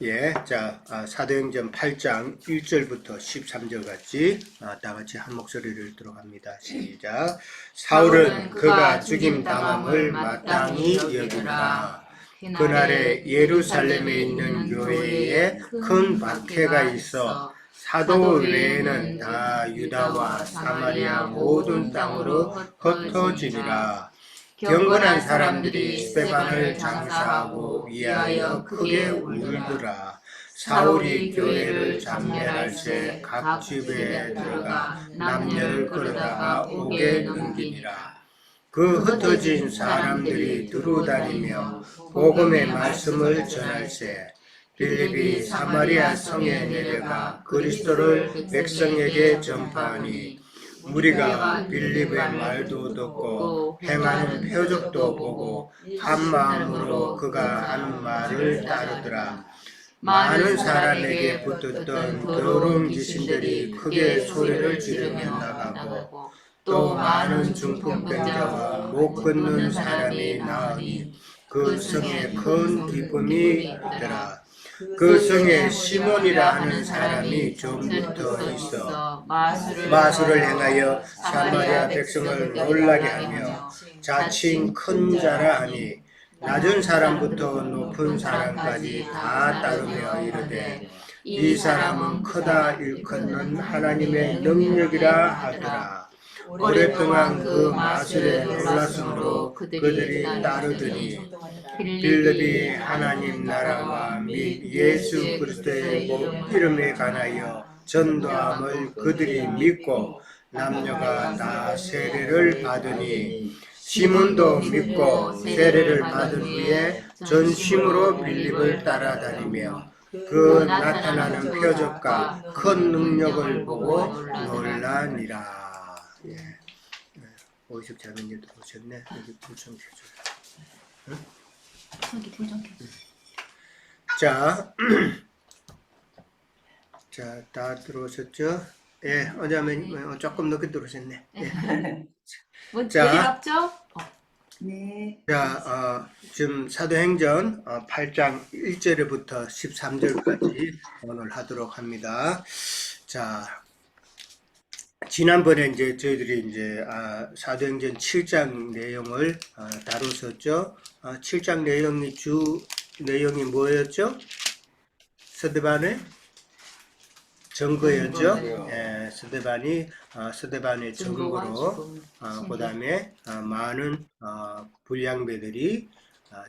예, 자, 사도행전 8장 1절부터 13절까지 다 같이 한 목소리를 들어갑니다. 시작. 사울은 그가 죽임 당함을 마땅히 여기노라. 그날에 예루살렘에 있는 교회에 큰 박해가 있어 사도 외에는 다 유다와 사마리아 모든 땅으로 흩어지니라. 경건한 사람들이 스데반을 장사하고 위하여 크게 울더라. 사울이 교회를 참배할 때 각 집에 들어가 남녀를 끌어다가 옥에 넘기니라. 그 흩어진 사람들이 두루다니며 복음의 말씀을 전할세 빌립이 사마리아 성에 내려가 그리스도를 백성에게 전파하니 우리가 빌립의 말도 듣고 행하는 표적도 보고 한 마음으로 그가 하는 말을 따르더라. 많은 사람에게 붙었던 더러운 귀신들이 크게 소리를 지르며 나가고 또 많은 중풍병자와 못 걷는 사람이 나으니 그 성에 큰 기쁨이 있더라. 그 성에 시몬이라 하는 사람이 좀 붙어 있어 마술을 행하여 사마리아 백성을 놀라게 하며 자칭 큰 자라 하니 낮은 사람부터 높은 사람까지 다 따르며 이르되 이 사람은 크다 일컫는 하나님의 능력이라 하더라. 오랫동안 그 마술에 놀랐으므로 그들이 따르더니 빌립이 하나님 나라와 및 예수 그리스도의 이름에 관하여 전도함을 그들이 믿고 남녀가 다 세례를 받으니 시몬도 믿고 세례를 받은 후에 전심으로 빌립을 따라다니며 그 나타나는 표적과 큰 능력을 보고 놀라니라. 예. 어디서 작은 일도 보셨네. 여기 불좀 켜줘요. 응? 여기 불좀 켜. 자, 자, 다 들어오셨죠? 예, 어제면 조금 늦게 들어오셨네. 예. 뭐 내리랍죠? 네. 자, 지금 사도행전 8장 1절부터 13절까지 오늘 하도록 합니다. 자, 지난번에 이제 저희들이 이제 사도행전 7장 내용을 다뤘었죠. 7장 내용이 주 내용이 뭐였죠? 스데반의 증거였죠. 예, 스데반의 증거로 그 다음에 많은 불량배들이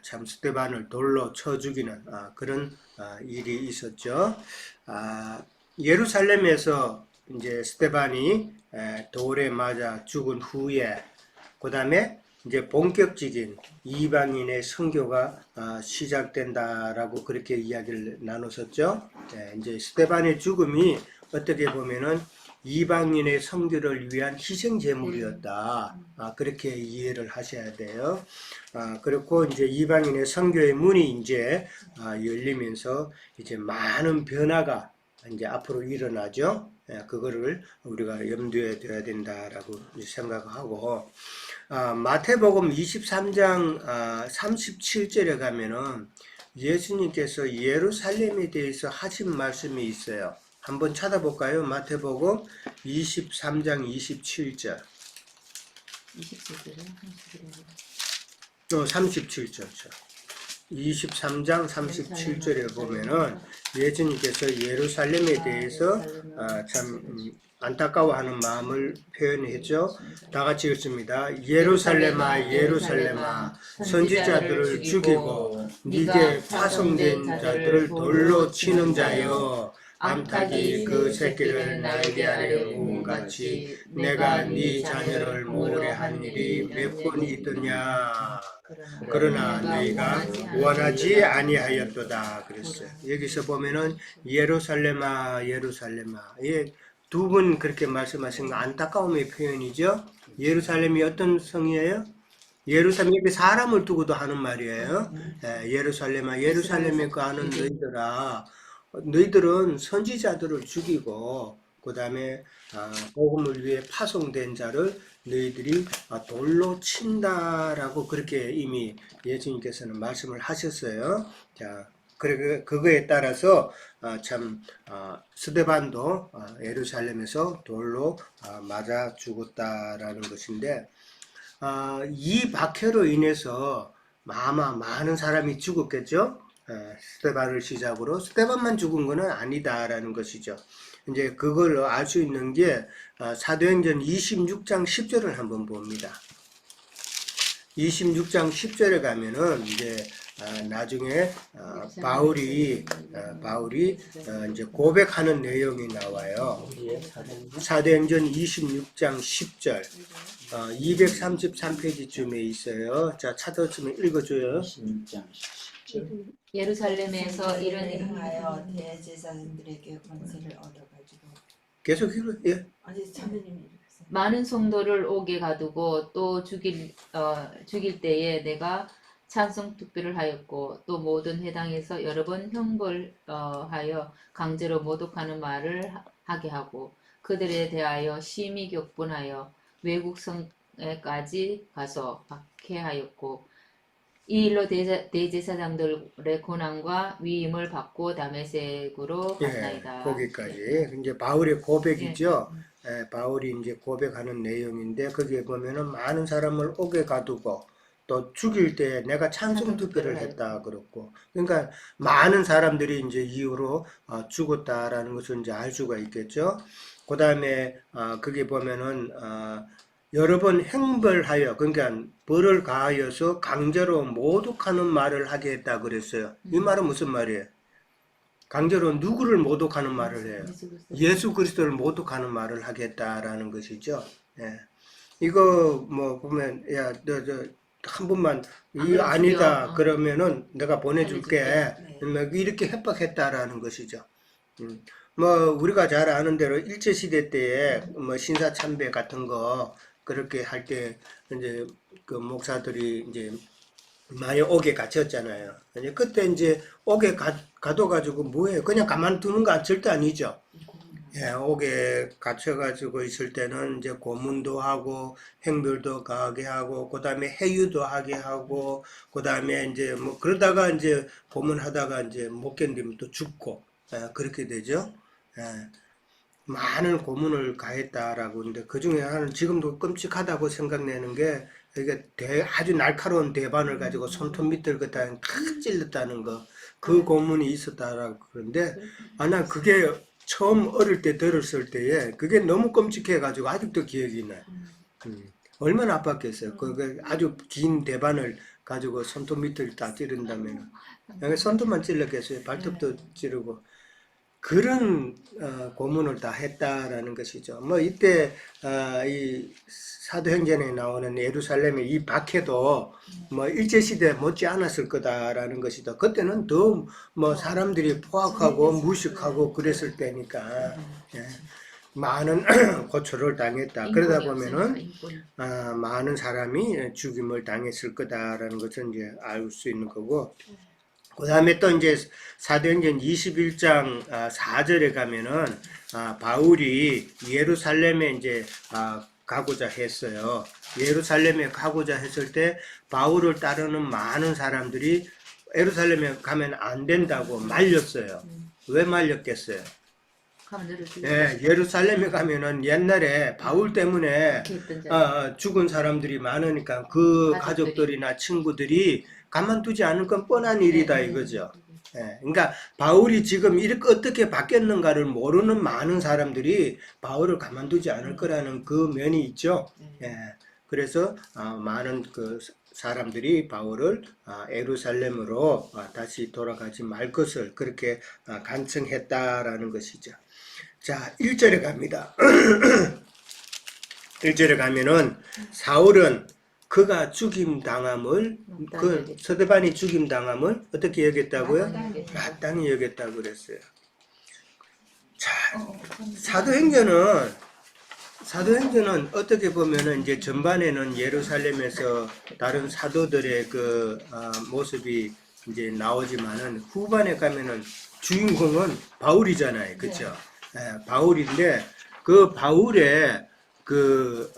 참 스데반을 돌로 쳐 죽이는 그런 일이 있었죠. 예루살렘에서 이제 스데반이 돌에 맞아 죽은 후에 그 다음에 이제 본격적인 이방인의 선교가 시작된다라고 그렇게 이야기를 나눴었죠. 이제 스데반의 죽음이 어떻게 보면은 이방인의 선교를 위한 희생 제물이었다. 그렇게 이해를 하셔야 돼요. 그렇고 이제 이방인의 선교의 문이 이제 열리면서 이제 많은 변화가 이제 앞으로 일어나죠. 그거를 우리가 염두에 둬야 된다라고 생각하고, 마태복음 23장 37절에 가면은 예수님께서 예루살렘에 대해서 하신 말씀이 있어요. 한번 찾아볼까요? 마태복음 23장 27절. 37절. 23장 37절에 보면은 예수님께서 예루살렘에 대해서 참 안타까워하는 마음을 표현했죠. 다 같이 읽습니다. 예루살렘아 예루살렘아 선지자들을 죽이고 네게 파송된 자들을 돌로 치는 자여 암탉이 그 새끼를 날개 아래 모음같이 내가 네 자녀를 모으려한 일이 몇 번 있더냐. 그러나 너희가 원하지 아니하였도다 그랬어요. 여기서 보면은 예루살렘아 예루살렘아 두 번 그렇게 말씀하신 거 안타까움의 표현이죠. 예루살렘이 어떤 성이에요? 예루살렘 옆에 사람을 두고도 하는 말이에요. 예루살렘아 예루살렘에 가는 너희들아 너희들은 선지자들을 죽이고 그 다음에 복음을 위해 파송된 자를 너희들이 돌로 친다라고 그렇게 이미 예수님께서는 말씀을 하셨어요. 자, 그거에 따라서 스데반도 예루살렘에서 돌로 맞아 죽었다라는 것인데, 이 박해로 인해서 아마 많은 사람이 죽었겠죠. 스데반을 시작으로 스데반만 죽은 것은 아니다라는 것이죠. 이제 그걸 알 수 있는 게 사도행전 26장 10절을 한번 봅니다. 26장 10절에 가면은 이제 나중에 바울이 이제 고백하는 내용이 나와요. 사도행전 26장 10절 233페이지쯤에 있어요. 자, 찾았으면 읽어줘요. 26장 10절. 예루살렘에서 이런 행하여 대제사장들에게 권세를 얻어가지고 계속 읽어. 예. 아니 자매님이 읽으세요. 많은 성도를 옥에 가두고 또 죽일 때에 내가 찬송 투표를 하였고 또 모든 회당에서 여러 번 형벌하여 강제로 모독하는 말을 하게 하고 그들에 대하여 심히 격분하여 외국 성에까지 가서 박해하였고 이 일로 대제사장들의 고난과 위임을 받고 다메섹으로 갔나이다. 거기까지 이제 바울의 고백이죠. 바울이 이제 고백하는 내용인데 거기에 보면은 많은 사람을 옥에 가두고 또 죽일 때 내가 찬송 투표를 했다 그렇고, 그러니까 많은 사람들이 이제 이후로 죽었다라는 것을 이제 알 수가 있겠죠. 그 다음에 거기 보면은 여러 번 행벌하여, 그러니까 벌을 가하여서 강제로 모독하는 말을 하게 했다 그랬어요. 이 말은 무슨 말이에요? 강제로 누구를 모독하는 말을 해요? 예수 그리스도를 모독하는 말을 하겠다라는 것이죠. 예. 이거 뭐 보면 야, 너 한 번만 이 아니다 그러면은 내가 보내줄게. 뭐 이렇게 협박했다라는 것이죠. 뭐 우리가 잘 아는 대로 일제 시대 때에 뭐 신사참배 같은 거 그렇게 할 때 이제 그 목사들이 이제 많이 옥에 갇혔잖아요. 이제 그때 이제 옥에 가둬가지고 뭐해? 그냥 가만두는 거 절대 아니죠. 예, 옥에 갇혀가지고 있을 때는 이제 고문도 하고 행별도 가게 하고 그 다음에 해유도 하게 하고 그 다음에 이제 뭐 그러다가 이제 고문하다가 이제 못 견디면 또 죽고 그렇게 되죠. 예, 많은 고문을 가했다라고 하는데 그 중에 하나는 지금도 끔찍하다고 생각내는 게 이게 아주 날카로운 대반을 가지고 손톱 밑을 갖다 탁 찔렀다는 거, 그 고문이 있었다라고 그러는데 난 그게 처음 어릴 때 들었을 때에 그게 너무 끔찍해가지고 아직도 기억이 나요. 얼마나 아팠겠어요. 그 아주 긴 대반을 가지고 손톱 밑을 다 찌른다면 손톱만 찔렀겠어요. 발톱도 찌르고 그런 고문을 다 했다라는 것이죠. 뭐 이때 이 사도행전에 나오는 예루살렘의 이 박해도 뭐 일제시대 못지 않았을 거다라는 것이다. 그때는 더 뭐 사람들이 포악하고 무식하고 그랬을 때니까 많은 고초를 당했다. 그러다 보면은 많은 사람이 죽임을 당했을 거다라는 것을 이제 알 수 있는 거고. 그 다음에 또 이제 사도행전 21장 4절에 가면은 바울이 예루살렘에 이제 가고자 했어요. 예루살렘에 가고자 했을 때 바울을 따르는 많은 사람들이 예루살렘에 가면 안 된다고 말렸어요. 왜 말렸겠어요? 예, 예루살렘에 가면은 옛날에 바울 때문에 죽은 사람들이 많으니까 그 가족들이나 친구들이 가만두지 않을 건 뻔한 일이다 이거죠. 예, 그러니까 바울이 지금 이렇게 어떻게 바뀌었는가를 모르는 많은 사람들이 바울을 가만두지 않을 거라는 그 면이 있죠. 예, 그래서 많은 그 사람들이 바울을 예루살렘으로 다시 돌아가지 말 것을 그렇게 간청했다라는 것이죠. 자, 1절에 갑니다. 1절에 가면은 사울은 그가 죽임당함을 그 스데반이 죽임당함을 어떻게 여겼다고요? 마땅히 여겼다고 그랬어요. 자, 사도행전은 어떻게 보면은 이제 전반에는 예루살렘에서 다른 사도들의 그 모습이 이제 나오지만은 후반에 가면은 주인공은 바울이잖아요, 그렇죠? 바울인데 그 바울의 그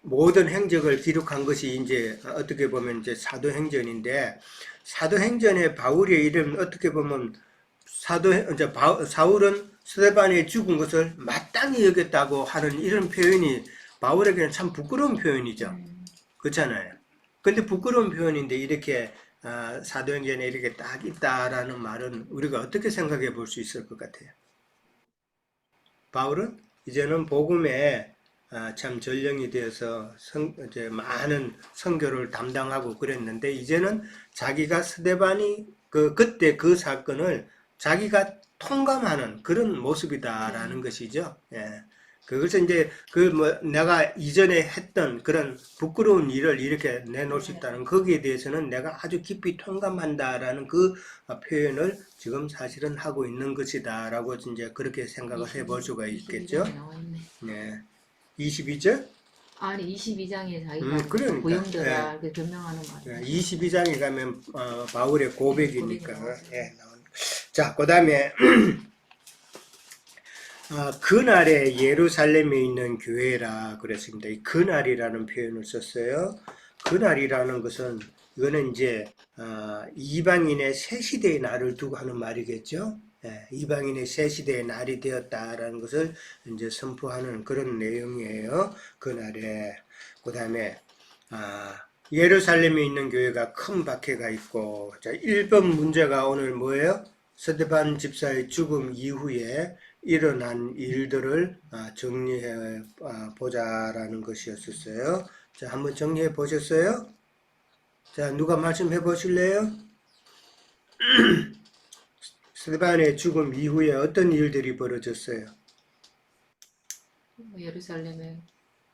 모든 행적을 기록한 것이 이제 어떻게 보면 이제 사도행전인데 사도행전의 바울의 이름 어떻게 보면 사울은 스데반이 죽은 것을 마땅히 여겼다고 하는 이런 표현이 바울에게는 참 부끄러운 표현이죠. 그렇잖아요. 근데 부끄러운 표현인데 이렇게 사도행전에 이렇게 딱 있다라는 말은 우리가 어떻게 생각해 볼 수 있을 것 같아요? 바울은 이제는 복음에 참 전령이 되어서 이제 많은 선교를 담당하고 그랬는데 이제는 자기가 스데반이 그때 그 사건을 자기가 통감하는 그런 모습이다라는 것이죠. 예. 그것은 이제 내가 이전에 했던 그런 부끄러운 일을 이렇게 내놓을 수 있다는 거기에 대해서는 내가 아주 깊이 통감한다라는 그 표현을 지금 사실은 하고 있는 것이다라고 이제 그렇게 생각을 해볼 수가 있겠죠. 22장에 나와 있네. 네. 22절? 아니 22장에 자기가 그러니까. 보영들아 이렇게 변명하는 말. 22장에 가면 바울의 고백이니까. 고백이 예, 자, 그 다음에 그날에 예루살렘에 있는 교회라 그랬습니다. 이 그날이라는 표현을 썼어요. 그날이라는 것은 이거는 이제 이방인의 새 시대의 날을 두고 하는 말이겠죠. 예, 이방인의 새 시대의 날이 되었다라는 것을 이제 선포하는 그런 내용이에요. 그날에. 그 다음에 예루살렘에 있는 교회가 큰 박해가 있고, 자, 1번 문제가 오늘 뭐예요? 스데반 집사의 죽음 이후에 일어난 일들을 정리해 보자라는 것이었어요. 자, 한번 정리해 보셨어요? 자, 누가 말씀해 보실래요? 스데반의 죽음 이후에 어떤 일들이 벌어졌어요? 예루살렘에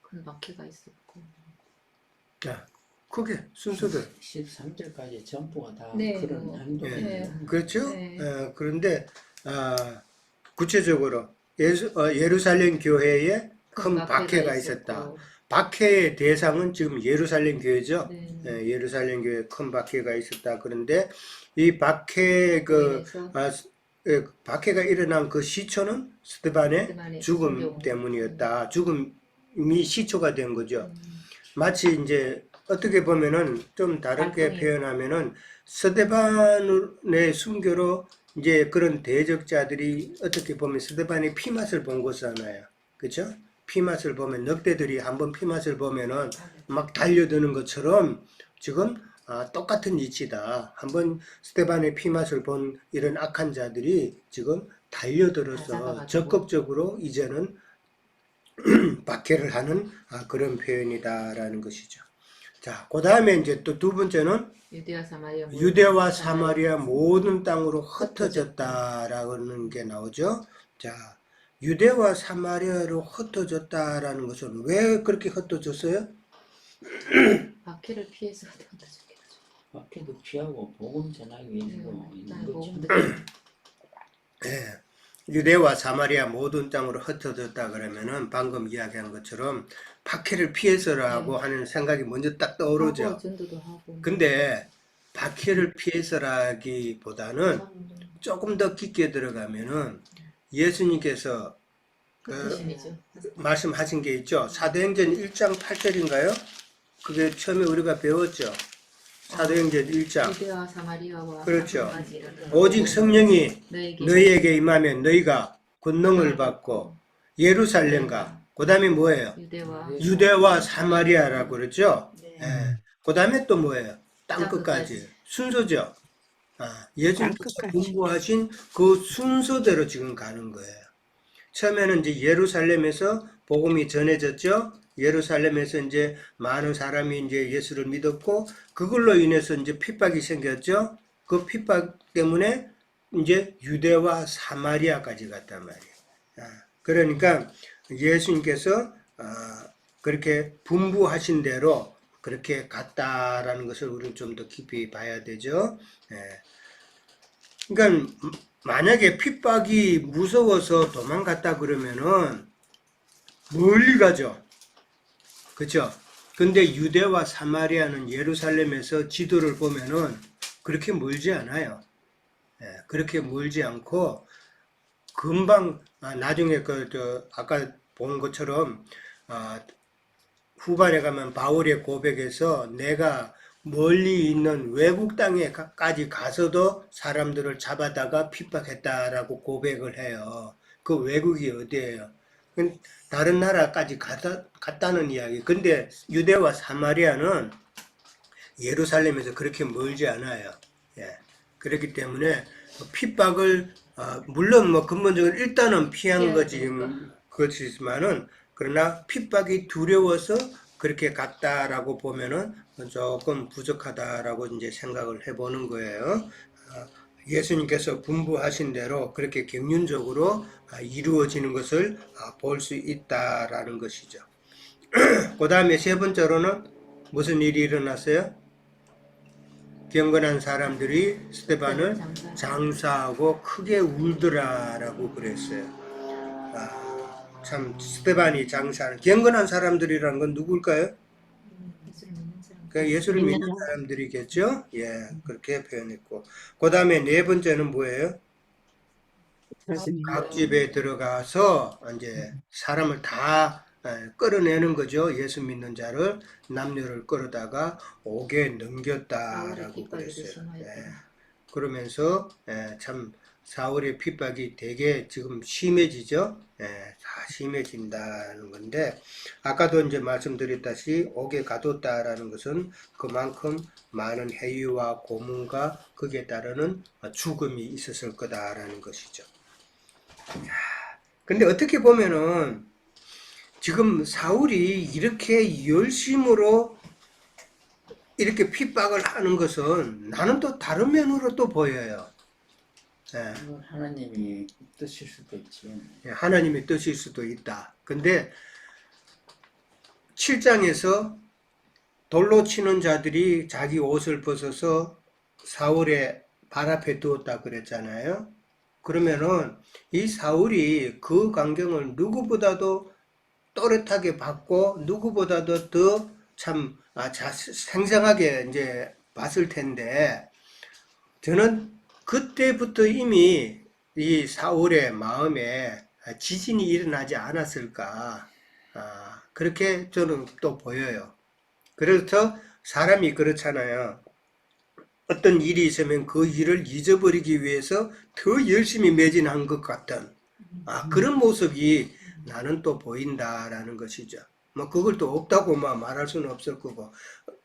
큰 박해가 있었고. 자, 크게 순서대로. 13절까지 전부가 다 네, 그런 뭐, 행동이에요. 네. 그렇죠? 네. 그런데 구체적으로 예루살렘 교회에 큰 박해가 있었다. 박해의 대상은 지금 예루살렘 교회죠. 네. 예루살렘 교회에 큰 박해가 있었다. 그런데 이 박해가 일어난 그 시초는 스데반의 죽음 때문이었다. 죽음이 시초가 된 거죠. 마치 이제 어떻게 보면은 좀 다르게 표현하면은 스데반의 순교로 이제 그런 대적자들이 어떻게 보면 스데반의 피맛을 본 거잖아요. 그렇죠? 피맛을 보면 늑대들이 한번 피맛을 보면은 막 달려드는 것처럼 지금 똑같은 이치다. 한번 스데반의 피맛을 본 이런 악한 자들이 지금 달려들어서 적극적으로 이제는 박해를 하는 그런 표현이다라는 것이죠. 자, 그 다음에 이제 또 두 번째는 유대와 사마리아 모든 땅으로 흩어졌다라는 게 나오죠. 자, 유대와 사마리아로 흩어졌다라는 것은 왜 그렇게 흩어졌어요? 박해를 피해서 흩어졌겠죠. 박해도 피하고 복음 전하기 위해서 있는 거죠. 네. 유대와 사마리아 모든 땅으로 흩어졌다 그러면은 방금 이야기한 것처럼 박해를 피해서라고 하는 생각이 먼저 딱 떠오르죠. 전도도 하고. 근데 박해를 피해서라기보다는 조금 더 깊게 들어가면은 예수님께서 말씀하신 게 있죠. 사도행전 1장 8절인가요? 그게 처음에 우리가 배웠죠. 사도행전 1장. 유대와 사마리아와 그렇죠. 오직 성령이 너희에게 임하면 너희가 권능을 받고 예루살렘과 그 다음에 뭐예요? 유대와 사마리아라고 그러죠. 예. 그 다음에 또 뭐예요? 땅끝까지. 순서죠. 예수님께서 분부하신 그 순서대로 지금 가는 거예요. 처음에는 이제 예루살렘에서 복음이 전해졌죠. 예루살렘에서 이제 많은 사람이 이제 예수를 믿었고 그걸로 인해서 이제 핍박이 생겼죠. 그 핍박 때문에 이제 유대와 사마리아까지 갔단 말이에요. 그러니까 예수님께서 그렇게 분부하신 대로 그렇게 갔다라는 것을 우리는 좀 더 깊이 봐야 되죠. 그러니까 만약에 핍박이 무서워서 도망갔다 그러면은 멀리 가죠. 그렇죠? 근데 유대와 사마리아는 예루살렘에서 지도를 보면은 그렇게 멀지 않아요. 그렇게 멀지 않고 금방 나중에 아까 본 것처럼 후반에 가면 바울의 고백에서 내가 멀리 있는 외국 땅에까지 가서도 사람들을 잡아다가 핍박했다라고 고백을 해요. 그 외국이 어디예요? 다른 나라까지 갔다는 이야기. 근데 유대와 사마리아는 예루살렘에서 그렇게 멀지 않아요. 예. 그렇기 때문에 핍박을 물론 뭐 근본적으로 일단은 피한 거지만은 그러나 핍박이 두려워서 그렇게 갔다라고 보면은 조금 부족하다라고 이제 생각을 해보는 거예요. 예수님께서 분부하신 대로 그렇게 경륜적으로 이루어지는 것을 볼 수 있다라는 것이죠. 그 다음에 세 번째로는 무슨 일이 일어났어요? 경건한 사람들이 스데반을 장사하고 크게 울더라라고 그랬어요. 참 스데반이 장사하는 경건한 사람들이라는 건 누굴까요? 예수를 믿는 사람. 그러니까 예수를 믿는 사람들이겠죠. 예, 그렇게 표현했고, 그 다음에 네 번째는 뭐예요? 각 집에 들어가서 이제 사람을 다 끌어내는 거죠. 예수 믿는 자를 남녀를 끌어다가 옥에 넘겼다라고 그랬어요. 예. 그러면서 참 사울의 핍박이 되게 지금 심해지죠. 예, 다 심해진다는 건데 아까도 이제 말씀드렸다시피 옥에 가뒀다라는 것은 그만큼 많은 해유와 고문과 거기에 따르는 죽음이 있었을 거다라는 것이죠. 근데 어떻게 보면은 지금 사울이 이렇게 열심으로 이렇게 핍박을 하는 것은 나는 또 다른 면으로 또 보여요. 예. 이건 하나님이 뜻일 수도 있지. 하나님의 뜻일 수도 있다. 근데 7장에서 돌로 치는 자들이 자기 옷을 벗어서 사울의 발 앞에 두었다 그랬잖아요. 그러면은 이 사울이 그 광경을 누구보다도 또렷하게 봤고 누구보다도 더 참 생생하게 이제 봤을 텐데 저는 그때부터 이미 이 사울의 마음에 지진이 일어나지 않았을까 그렇게 저는 또 보여요. 그래서 사람이 그렇잖아요. 어떤 일이 있으면 그 일을 잊어버리기 위해서 더 열심히 매진한 것 같은 그런 모습이 나는 또 보인다라는 것이죠. 뭐 그걸 또 없다고 말할 수는 없을 거고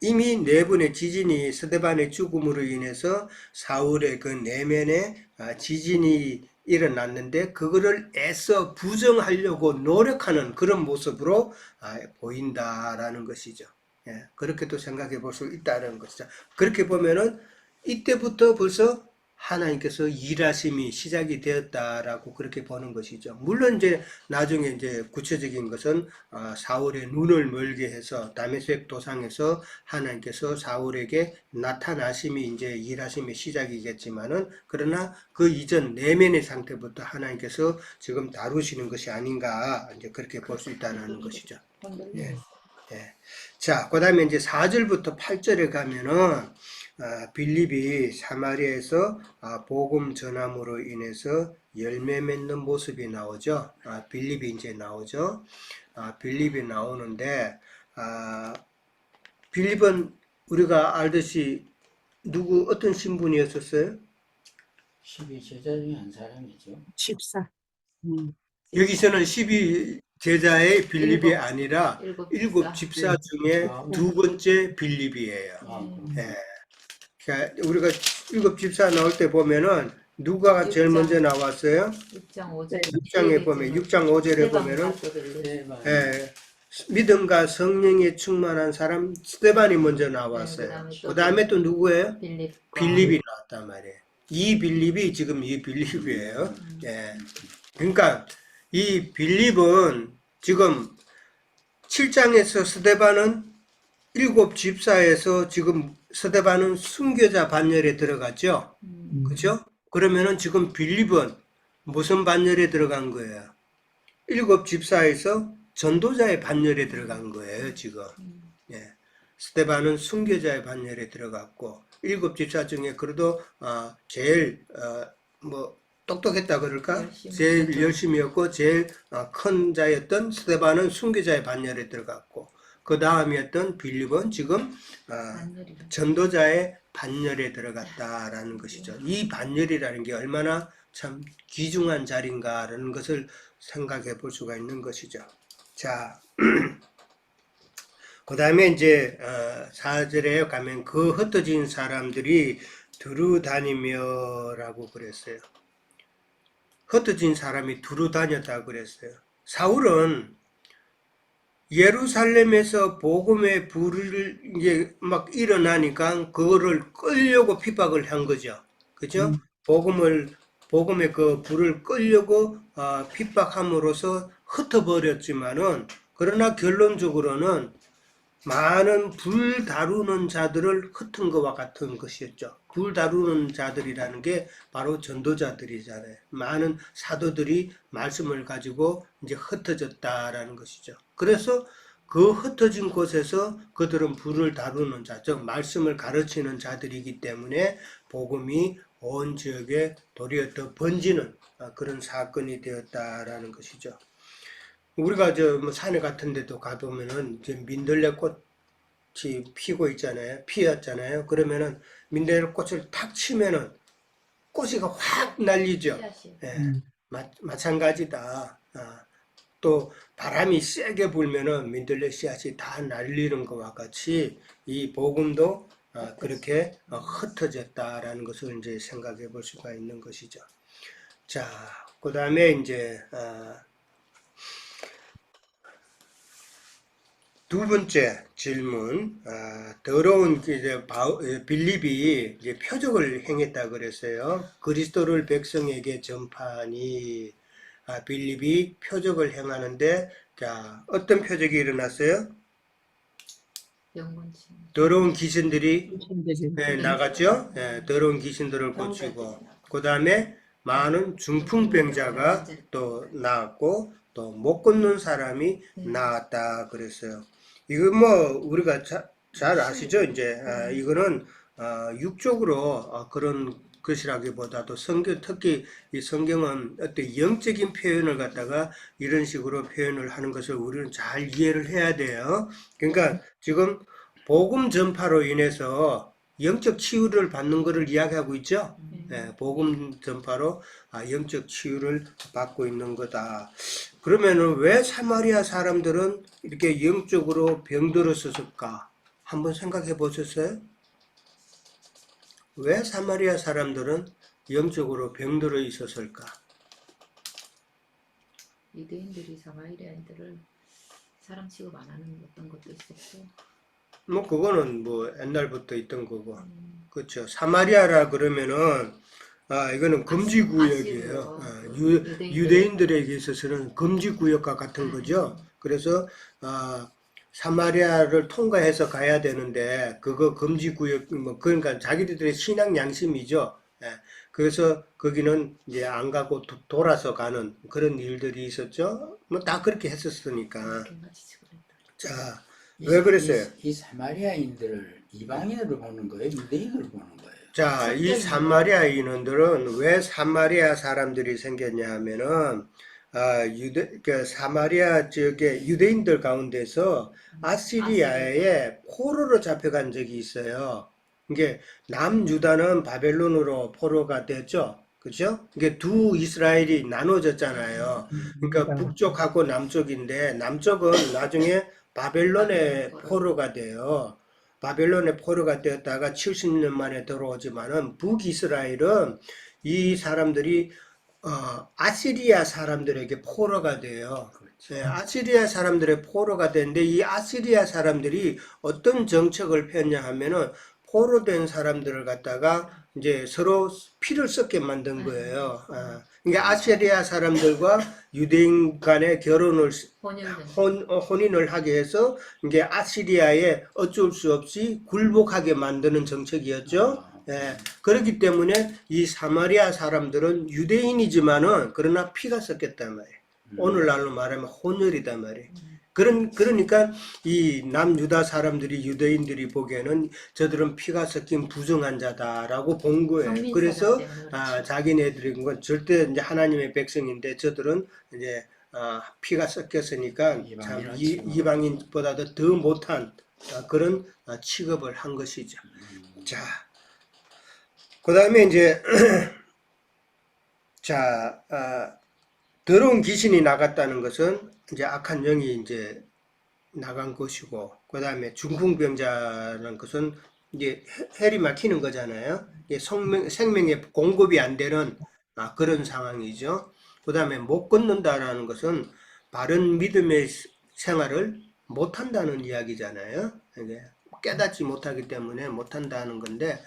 이미 네 번의 지진이 스데반의 죽음으로 인해서 사울의 그 내면에 지진이 일어났는데 그거를 애써 부정하려고 노력하는 그런 모습으로 보인다라는 것이죠. 예, 그렇게도 생각해 볼 수 있다는 것이죠. 그렇게 보면은 이때부터 벌써 하나님께서 일하심이 시작이 되었다라고 그렇게 보는 것이죠. 물론 이제 나중에 이제 구체적인 것은 사울의 눈을 멀게 해서 다메섹 도상에서 하나님께서 사울에게 나타나심이 이제 일하심의 시작이겠지만은 그러나 그 이전 내면의 상태부터 하나님께서 지금 다루시는 것이 아닌가 이제 그렇게 볼 수 있다는 것이죠. 예. 예. 자, 그 다음에 이제 4절부터 8절에 가면은 빌립이 사마리아에서 복음 전함으로 인해서 열매 맺는 모습이 나오죠. 빌립이 이제 나오죠. 빌립이 나오는데 빌립은 우리가 알듯이 어떤 신분이었었어요? 12제자 중에 한 사람이죠. 집사. 여기서는 12제자의 빌립이 일곱. 아니라 일곱 집사 중에 두 번째 빌립이에요. 예. 우리가 7집사 나올 때 보면은 누가 제일 먼저 나왔어요? 6장 5절. 6장에 보면 6장 5절에 보면은 믿음과 성령에 충만한 사람 스데반이 먼저 나왔어요. 그 다음에 또 누구예요? 빌립이 나왔단 말이에요. 이 빌립이 지금 이 빌립이에요. 예. 그러니까 이 빌립은 지금 7장에서 스데반은 7집사에서 지금 스데반은 순교자 반열에 들어갔죠. 그죠? 그러면은 지금 빌립은 무슨 반열에 들어간 거예요? 7집사에서 전도자의 반열에 들어간 거예요, 지금. 예. 스데반은 순교자의 반열에 들어갔고 7집사 중에 그래도 제일 똑똑했다 그럴까? 제일 열심히였고 제일 큰 자였던 스데반은 순교자의 반열에 들어갔고 그 다음이었던 빌립은 지금 반열이라. 전도자의 반열에 들어갔다라는 것이죠. 이 반열이라는 게 얼마나 참 귀중한 자리인가라는 것을 생각해 볼 수가 있는 것이죠. 자, 그 다음에 이제 4절에 가면 그 흩어진 사람들이 두루 다니며라고 그랬어요. 흩어진 사람이 두루 다녔다고 그랬어요. 사울은 예루살렘에서 복음의 불을 이제 막 일어나니까 그거를 끌려고 핍박을 한 거죠. 그죠? 복음의 그 불을 끌려고 핍박함으로써 흩어버렸지만은 그러나 결론적으로는 많은 불 다루는 자들을 흩은 것과 같은 것이었죠. 불 다루는 자들이라는 게 바로 전도자들이잖아요. 많은 사도들이 말씀을 가지고 이제 흩어졌다라는 것이죠. 그래서 그 흩어진 곳에서 그들은 불을 다루는 자, 즉 말씀을 가르치는 자들이기 때문에 복음이 온 지역에 도리어 더 번지는 그런 사건이 되었다라는 것이죠. 우리가 뭐 산에 같은 데도 가보면은 이제 민들레 꽃이 피고 있잖아요. 피었잖아요. 그러면은 민들레 꽃을 탁 치면은 꽃이가 확 날리죠. 씨앗이. 예, 마찬가지다. 또 바람이 세게 불면은 민들레 씨앗이 다 날리는 것과 같이 이 복음도 그렇게 흩어졌다라는 것을 이제 생각해 볼 수가 있는 것이죠. 자, 그 다음에 이제 두 번째 질문, 더러운 이제 빌립이 이제 표적을 행했다 그랬어요. 그리스도를 백성에게 전파하니 빌립이 표적을 행하는데 자 어떤 표적이 일어났어요? 영문치. 더러운 귀신들이 나갔죠. 더러운 귀신들을 병자들이 고치고 나왔고. 그 다음에 많은 중풍병자가 또 나왔고 또 못 걷는 사람이 나왔다 그랬어요. 이거 뭐 우리가 잘 아시죠? 이제 이거는 육적으로 그런 것이라기보다도 성경, 특히 이 성경은 어떤 영적인 표현을 갖다가 이런 식으로 표현을 하는 것을 우리는 잘 이해를 해야 돼요. 그러니까 지금 복음 전파로 인해서 영적 치유를 받는 것을 이야기하고 있죠. 복음 전파로 영적 치유를 받고 있는 거다. 그러면은 왜 사마리아 사람들은 이렇게 영적으로 병들었을까? 한번 생각해 보셨어요? 왜 사마리아 사람들은 영적으로 병들어 있었을까? 유대인들이 사마리아인들을 사람 취급 안 하는 어떤 것도 있었고. 뭐 그거는 뭐 옛날부터 있던 거고. 그렇죠. 사마리아라 그러면은 이거는 금지 구역이에요. 유대인들에게 있어서는 금지 구역과 같은 거죠. 그래서 사마리아를 통과해서 가야 되는데 그거 금지 구역 뭐 그러니까 자기들의 신앙 양심이죠. 그래서 거기는 이제 안 가고 돌아서 가는 그런 일들이 있었죠. 뭐 다 그렇게 했었으니까. 자, 왜 그랬어요? 이 사마리아인들을 이방인으로 보는 거예요? 유대인으로 보는 거예요? 자, 이 사마리아인들은 왜 사마리아 사람들이 생겼냐 하면은 사마리아 지역의 유대인들 가운데서 아시리아에 포로로 잡혀간 적이 있어요. 이게 남유다는 바벨론으로 포로가 됐죠. 그죠? 이게 두 이스라엘이 나눠졌잖아요. 그러니까 북쪽하고 남쪽인데 남쪽은 나중에 바벨론의 포로가 돼요. 바벨론의 포로가 되었다가 70년 만에 들어오지만은 북이스라엘은 이 사람들이 아시리아 사람들에게 포로가 돼요. 아시리아 사람들의 포로가 되는데 이 아시리아 사람들이 어떤 정책을 폈냐 하면은 포로된 사람들을 갖다가 이제 서로 피를 섞게 만든 거예요. 그러니까 아시리아 사람들과 유대인 간의 결혼을 혼인을 하게 해서 이게 아시리아에 어쩔 수 없이 굴복하게 만드는 정책이었죠. 그렇기 때문에 이 사마리아 사람들은 유대인이지만은 그러나 피가 섞였단 말이에요. 오늘날로 말하면 혼혈이단 말이에요. 그러니까 이 남유다 사람들이 유대인들이 보기에는 저들은 피가 섞인 부정한 자다라고 본 거예요. 그래서 자기네들인 건 절대 이제 하나님의 백성인데 저들은 이제 피가 섞였으니까 참 이방인은 취급을 이방인보다도 더 못한 그런 취급을 한 것이죠. 자, 그 다음에 이제 자, 더러운 귀신이 나갔다는 것은 이제 악한 영이 이제 나간 것이고, 그 다음에 중풍병자라는 것은 이제 혈이 막히는 거잖아요. 이게 생명에 공급이 안 되는 그런 상황이죠. 그 다음에 못 걷는다라는 것은 바른 믿음의 생활을 못 한다는 이야기잖아요. 이게 깨닫지 못하기 때문에 못 한다는 건데,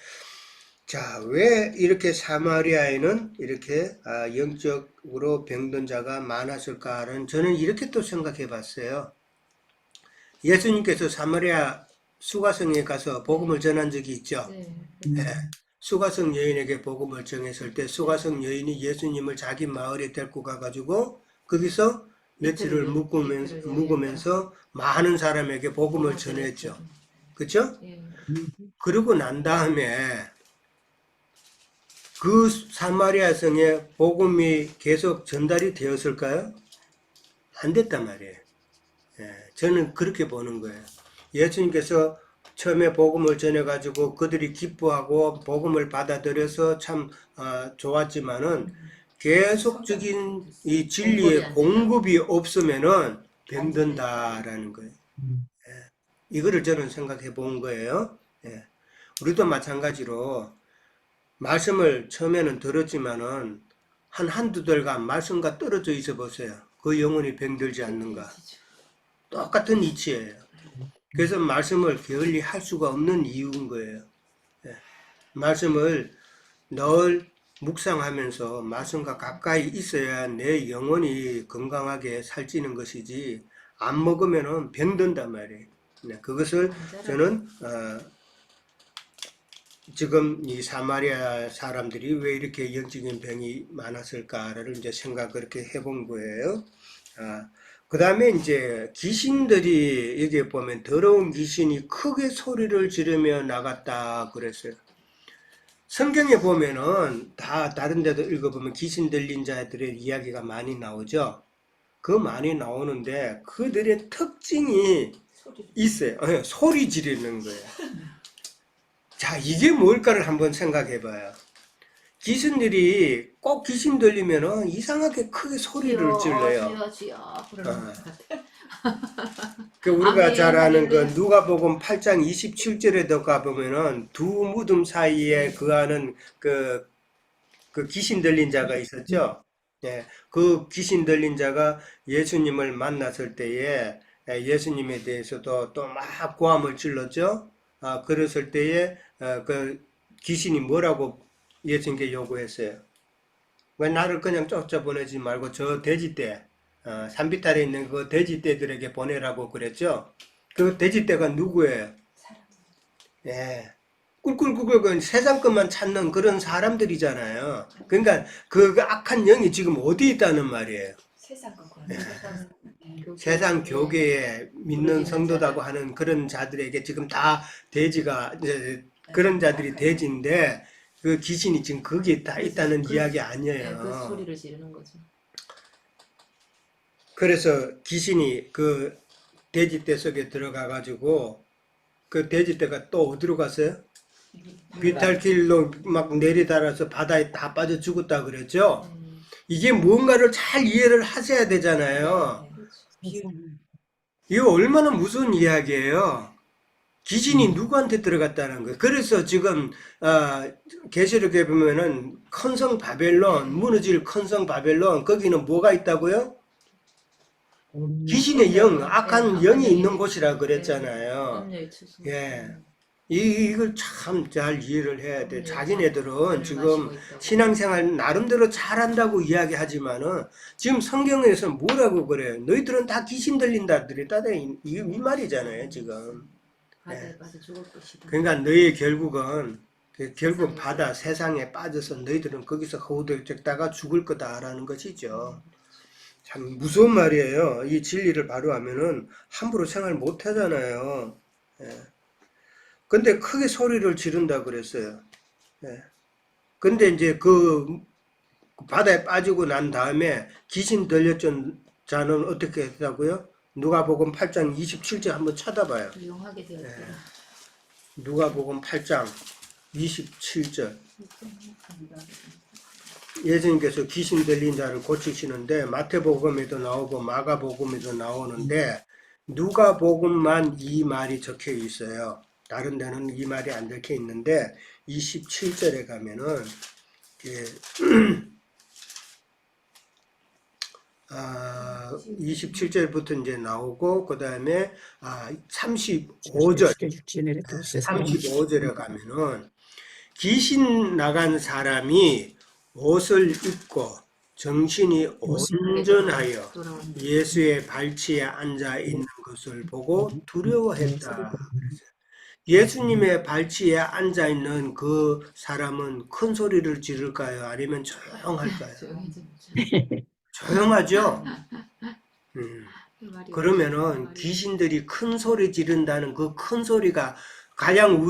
자, 왜 이렇게 사마리아에는 이렇게 영적으로 병든 자가 많았을까는 저는 이렇게 또 생각해 봤어요. 예수님께서 사마리아 수가성에 가서 복음을 전한 적이 있죠. 네. 예. 수가성 여인에게 복음을 전했을 때 수가성 여인이 예수님을 자기 마을에 데리고 가가지고 거기서 며칠을 묵으면서 많은 사람에게 복음을 전했죠. 그렇죠? 예. 그러고 난 다음에 그 사마리아 성에 복음이 계속 전달이 되었을까요? 안 됐단 말이에요. 예, 저는 그렇게 보는 거예요. 예수님께서 처음에 복음을 전해가지고 그들이 기뻐하고 복음을 받아들여서 참 좋았지만은 계속적인 이 진리의 공급이 없으면은 병든다라는 거예요. 예, 이거를 저는 생각해 본 거예요. 예, 우리도 마찬가지로 말씀을 처음에는 들었지만은 한두 달간 말씀과 떨어져 있어 보세요. 그 영혼이 병들지 않는가. 똑같은 이치예요. 그래서 말씀을 게을리 할 수가 없는 이유인 거예요. 예. 말씀을 늘 묵상하면서 말씀과 가까이 있어야 내 영혼이 건강하게 살찌는 것이지 안 먹으면은 병든단 말이에요. 네, 그것을 저는 지금 이 사마리아 사람들이 왜 이렇게 영적인 병이 많았을까를 이제 생각 그렇게 해본 거예요. 그 다음에 이제 귀신들이 여기 보면 더러운 귀신이 크게 소리를 지르며 나갔다 그랬어요. 성경에 보면은 다 다른 데도 읽어보면 귀신 들린 자들의 이야기가 많이 나오죠. 그 많이 나오는데 그들의 특징이 있어요. 소리 지르는 거예요. 자, 이게 뭘까를 한번 생각해 봐요. 귀신들이 꼭 귀신 들리면은 이상하게 크게 소리를 질러요. 그 우리가 잘 아는 그 누가복음 8장 27절에도 가보면은 두 무덤 사이에 거하는 그 귀신 들린 자가 있었죠. 예, 그 귀신 들린 자가 예수님을 만났을 때에 예수님에 대해서도 또 막 고함을 질렀죠. 그랬을 때에 그 귀신이 뭐라고 예수님께 요구했어요. 왜 나를 그냥 쫓아보내지 말고 저 돼지떼, 산비탈에 있는 그 돼지떼들에게 보내라고 그랬죠. 그 돼지떼가 누구예요? 예, 꿀꿀꿀꿀 세상 것만 찾는 그런 사람들이잖아요. 그러니까 그 악한 영이 지금 어디 있다는 말이에요. 세상 거 세상 교계에 믿는 성도다고 하는 그런 자들에게 지금 다 돼지가 이제 그런 자들이 돼지인데 그 귀신이 지금 거기에 다 있다는 이야기 아니에요. 그 소리를 지르는 거죠. 그래서 귀신이 그 돼지떼 속에 들어가 가지고 그 돼지떼가 또 어디로 갔어요? 비탈길로 막 내리달아서 바다에 다 빠져 죽었다 그랬죠. 이게 뭔가를 잘 이해를 하셔야 되잖아요. 이거 얼마나 무서운 이야기예요. 귀신이 누구한테 들어갔다는 거예요. 그래서 지금 계시록에 보면은 큰 성 바벨론, 무너질 큰 성 바벨론, 거기는 뭐가 있다고요? 귀신의 영, 악한 영이 있는 곳이라 그랬잖아요. 예. 이걸 참 잘 이해를 해야 돼. 자기네들은 지금 신앙생활 나름대로 잘한다고 이야기하지만은 지금 성경에서 뭐라고 그래요? 너희들은 다 귀신 들린다들이 따다 이 말이잖아요, 지금. 그러니까 너희 결국은 결국 바다 세상에 빠져서 너희들은 거기서 허우적다가 죽을 거다라는 것이죠. 참 무서운 말이에요. 이 진리를 바로 하면은 함부로 생활 못 하잖아요. 예. 근데 크게 소리를 지른다 그랬어요. 예. 근데 이제 그 바다에 빠지고 난 다음에 귀신 들렸던 자는 어떻게 했다고요? 누가복음 8장 27절 한번 찾아봐요. 유용하게 되었더라. 예. 누가복음 8장 27절. 예수님께서 귀신 들린 자를 고치시는데 마태복음에도 나오고 마가복음에도 나오는데 누가복음만 이 말이 적혀 있어요. 다른 데는 이 말이 안 적혀 있는데 27절에 가면은 27절부터 이제 나오고 그 다음에 35절에 가면은 귀신 나간 사람이 옷을 입고 정신이 온전하여 예수의 발치에 앉아 있는 것을 보고 두려워했다. 예수님의 발치에 앉아 있는 그 사람은 큰 소리를 지를까요? 아니면 조용할까요? 조용하죠? 그러면은 귀신들이 큰 소리 지른다는 그 큰 소리가 가장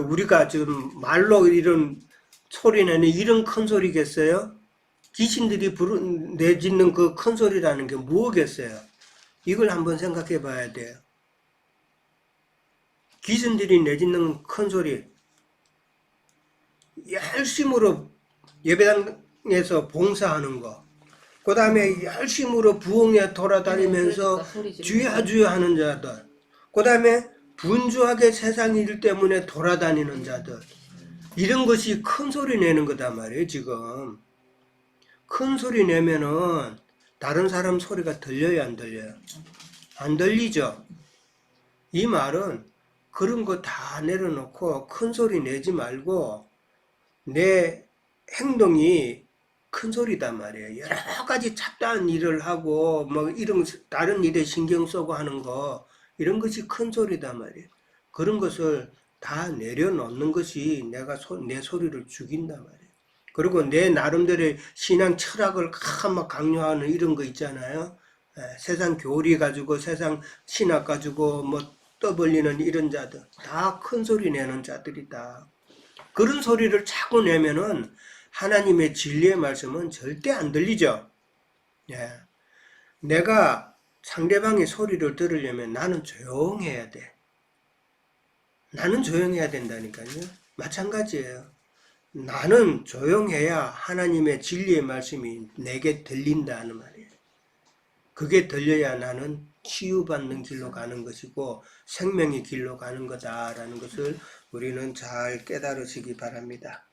우리가 지금 말로 이런 소리 내는 이런 큰 소리겠어요? 귀신들이 내짖는 그 큰 소리라는 게 뭐겠어요? 이걸 한번 생각해 봐야 돼요. 귀신들이 내짖는 큰 소리, 열심으로 예배당에서 봉사하는 거, 그 다음에 열심으로 부흥에 돌아다니면서 주야 주야 하는 자들, 그 다음에 분주하게 세상 일 때문에 돌아다니는 자들, 이런 것이 큰 소리 내는 거단 말이에요. 지금 큰 소리 내면은 다른 사람 소리가 들려요, 안 들려요? 안 들리죠? 이 말은 그런 거 다 내려놓고 큰 소리 내지 말고 내 행동이 큰 소리단 말이에요. 여러 가지 잡다한 일을 하고 뭐 이런 다른 일에 신경 쓰고 하는 거, 이런 것이 큰 소리단 말이에요. 그런 것을 다 내려놓는 것이 내 소리를 죽인단 말이에요. 그리고 내 나름대로의 신앙 철학을 막 강요하는 이런 거 있잖아요. 세상 교리 가지고 세상 신학 가지고 뭐 떠벌리는 이런 자들, 다 큰 소리 내는 자들이다. 그런 소리를 자꾸 내면은 하나님의 진리의 말씀은 절대 안 들리죠. 예. 내가 상대방의 소리를 들으려면 나는 조용해야 돼. 나는 조용해야 된다니까요. 마찬가지예요. 나는 조용해야 하나님의 진리의 말씀이 내게 들린다는 말이에요. 그게 들려야 나는 치유받는 길로 가는 것이고 생명의 길로 가는 거다라는 것을 우리는 잘 깨달으시기 바랍니다.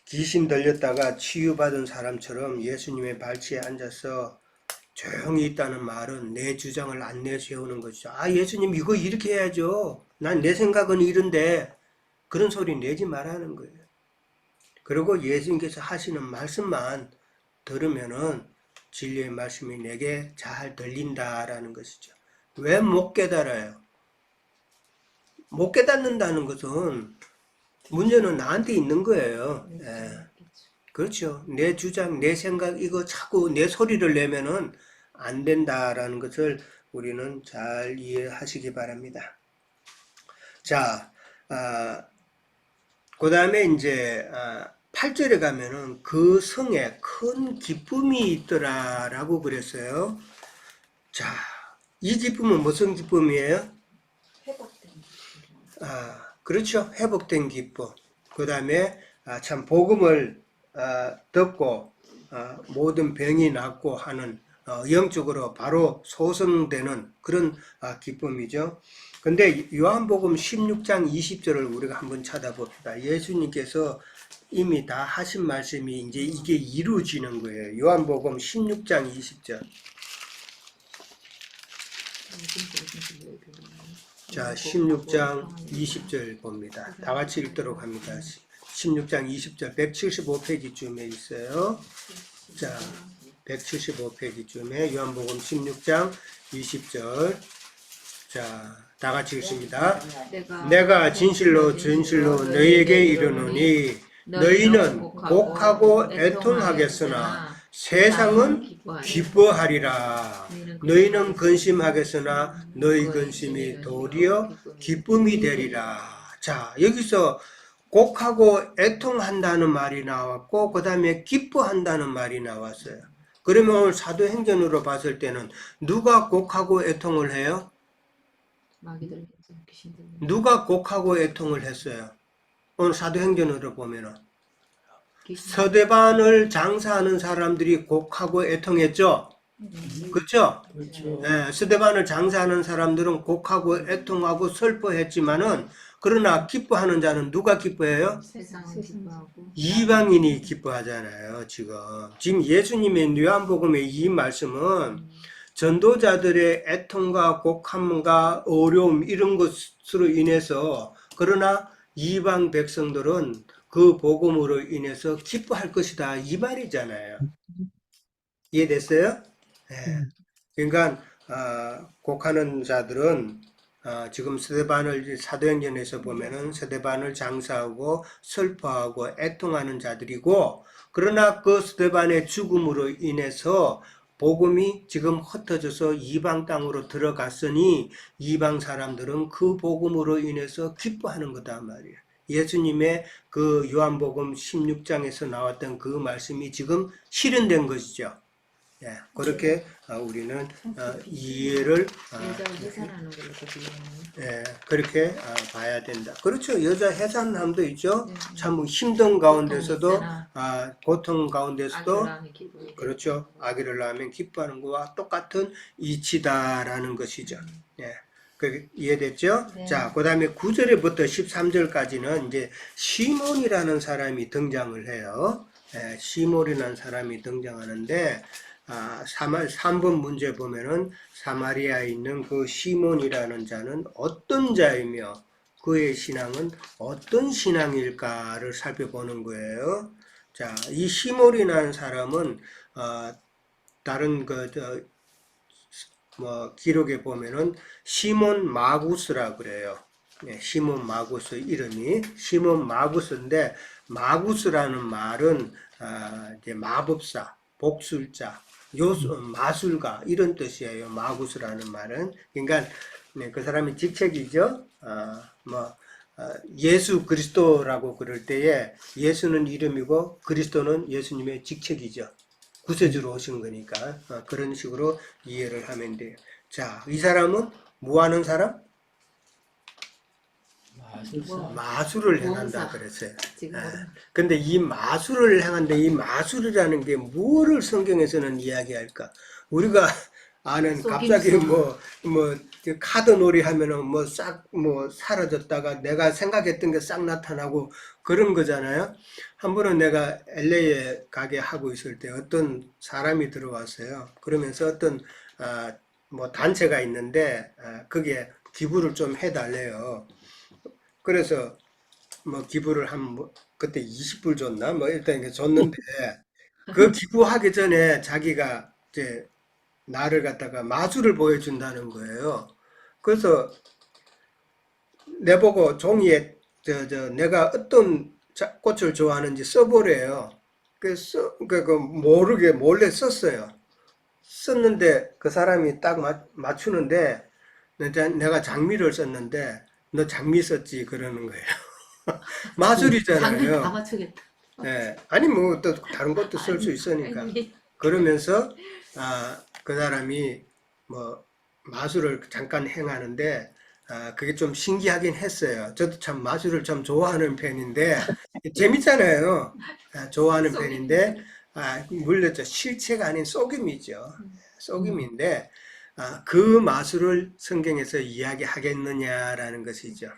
귀신 들렸다가 치유받은 사람처럼 예수님의 발치에 앉아서 조용히 있다는 말은 내 주장을 안 내세우는 것이죠. 예수님 이거 이렇게 해야죠. 난 내 생각은 이런데, 그런 소리 내지 말라는 거예요. 그리고 예수님께서 하시는 말씀만 들으면은 진리의 말씀이 내게 잘 들린다라는 것이죠. 왜 못 깨달아요? 못 깨닫는다는 것은 문제는 나한테 있는 거예요. 예. 그렇죠. 내 주장, 내 생각, 이거 자꾸 내 소리를 내면은 안 된다라는 것을 우리는 잘 이해하시기 바랍니다. 자, 그 다음에 이제 8절에 가면은 그 성에 큰 기쁨이 있더라라고 그랬어요. 자, 이 기쁨은 무슨 기쁨이에요? 회복된 기쁨. 그렇죠. 회복된 기쁨. 그 다음에 참 복음을 듣고 모든 병이 낫고 하는 영적으로 바로 소성되는 그런 기쁨이죠. 근데 요한복음 16장 20절을 우리가 한번 찾아봅시다. 예수님께서 이미 다 하신 말씀이 이제 이게 이루어지는 거예요. 요한복음 16장 20절. 자, 16장 20절 봅니다. 다 같이 읽도록 합니다. 16장 20절 175페이지쯤에 있어요. 자, 175페이지쯤에 요한복음 16장 20절. 자, 다 같이 읽습니다. 내가 진실로 너희에게 이르노니 너희는 곡하고 애통하겠으나 세상은 기뻐하리라. 너희는 근심하겠으나 너희 근심이 도리어 기쁨이 되리라. 자, 여기서 곡하고 애통한다는 말이 나왔고 그 다음에 기뻐한다는 말이 나왔어요. 그러면 오늘 사도행전으로 봤을 때는 누가 곡하고 애통을 해요? 마귀들 귀신들. 누가 곡하고 애통을 했어요? 오늘 사도행전으로 보면은 귀신. 서대반을 장사하는 사람들이 곡하고 애통했죠? 그렇죠? 그렇죠. 서대반을 장사하는 사람들은 곡하고 애통하고 슬퍼했지만은 그러나 기뻐하는 자는 누가 기뻐해요? 세상은 기뻐하고 이방인이 기뻐하잖아요. 지금 예수님의 요한복음의 이 말씀은 전도자들의 애통과 곡함과 어려움 이런 것으로 인해서 그러나 이방 백성들은 그 복음으로 인해서 기뻐할 것이다 이 말이잖아요. 이해됐어요? 네. 그러니까 곡하는 자들은 지금 스데반을 사도행전에서 보면은 스데반을 장사하고 슬퍼하고 애통하는 자들이고 그러나 그 스데반의 죽음으로 인해서 복음이 지금 흩어져서 이방 땅으로 들어갔으니 이방 사람들은 그 복음으로 인해서 기뻐하는 거다 말이에요. 예수님의 그 요한복음 16장에서 나왔던 그 말씀이 지금 실현된 것이죠. 예, 그렇게 우리는 이해를 여자가 해산하는 걸로 보기에는 예, 그렇게 봐야 된다. 그렇죠. 여자 해산함도 있죠. 네. 참 힘든 가운데서도 있잖아. 고통 가운데서도 아기를 기도해. 그렇죠. 아기를 낳으면 기뻐하는 것과 똑같은 이치다라는 것이죠. 예. 그 이해됐죠? 네. 자, 그다음에 9절부터 13절까지는 이제 시몬이라는 사람이 등장을 해요. 예, 시몬이라는 사람이 등장하는데 3번 문제 보면은 사마리아에 있는 그 시몬이라는 자는 어떤 자이며 그의 신앙은 어떤 신앙일까를 살펴보는 거예요. 자, 이 시몬이라는 사람은 다른 기록에 보면은 시몬 마구스라 그래요. 네, 시몬 마구스 이름이 시몬 마구스인데 마구스라는 말은 이제 마법사, 복술자, 마술가 이런 뜻이에요. 마구스라는 말은 그러니까 네, 그 사람이 직책이죠. 예수 그리스도라고 그럴 때에 예수는 이름이고 그리스도는 예수님의 직책이죠. 구세주로 오신 거니까 그런 식으로 이해를 하면 돼요. 자, 이 사람은 뭐 하는 사람? 마술사. 마술을 행한다 모험사. 그랬어요. 지금 근데 이 마술을 행한데 이 마술이라는 게 뭐를 성경에서는 이야기할까? 우리가 아는 갑자기 속임수. 카드 놀이 하면은 싹 사라졌다가 내가 생각했던 게 싹 나타나고 그런 거잖아요. 한 번은 내가 LA에 가게 하고 있을 때 어떤 사람이 들어왔어요. 그러면서 어떤 단체가 있는데 거기에 기부를 좀 해달래요. 그래서 기부를 그때 20불 줬나? 일단 이렇게 줬는데 그 기부하기 전에 자기가 이제 나를 갖다가 마술을 보여준다는 거예요. 그래서 내보고 종이에 내가 어떤 꽃을 좋아하는지 써보래요. 그래서 모르게 몰래 썼어요. 썼는데 그 사람이 딱 맞추는데 내가 장미를 썼는데 너 장미 썼지 그러는 거예요. 장면 마술이잖아요. 다 맞추겠다. 예. 아니 또 다른 것도 쓸 수 있으니까. 아니, 그러면서 그 사람이 마술을 잠깐 행하는데 그게 좀 신기하긴 했어요. 저도 참 마술을 참 좋아하는 편인데 재밌잖아요. 좋아하는 편인데 물렸죠. 실체가 아닌 속임이죠. 속임인데 그 마술을 성경에서 이야기하겠느냐라는 것이죠.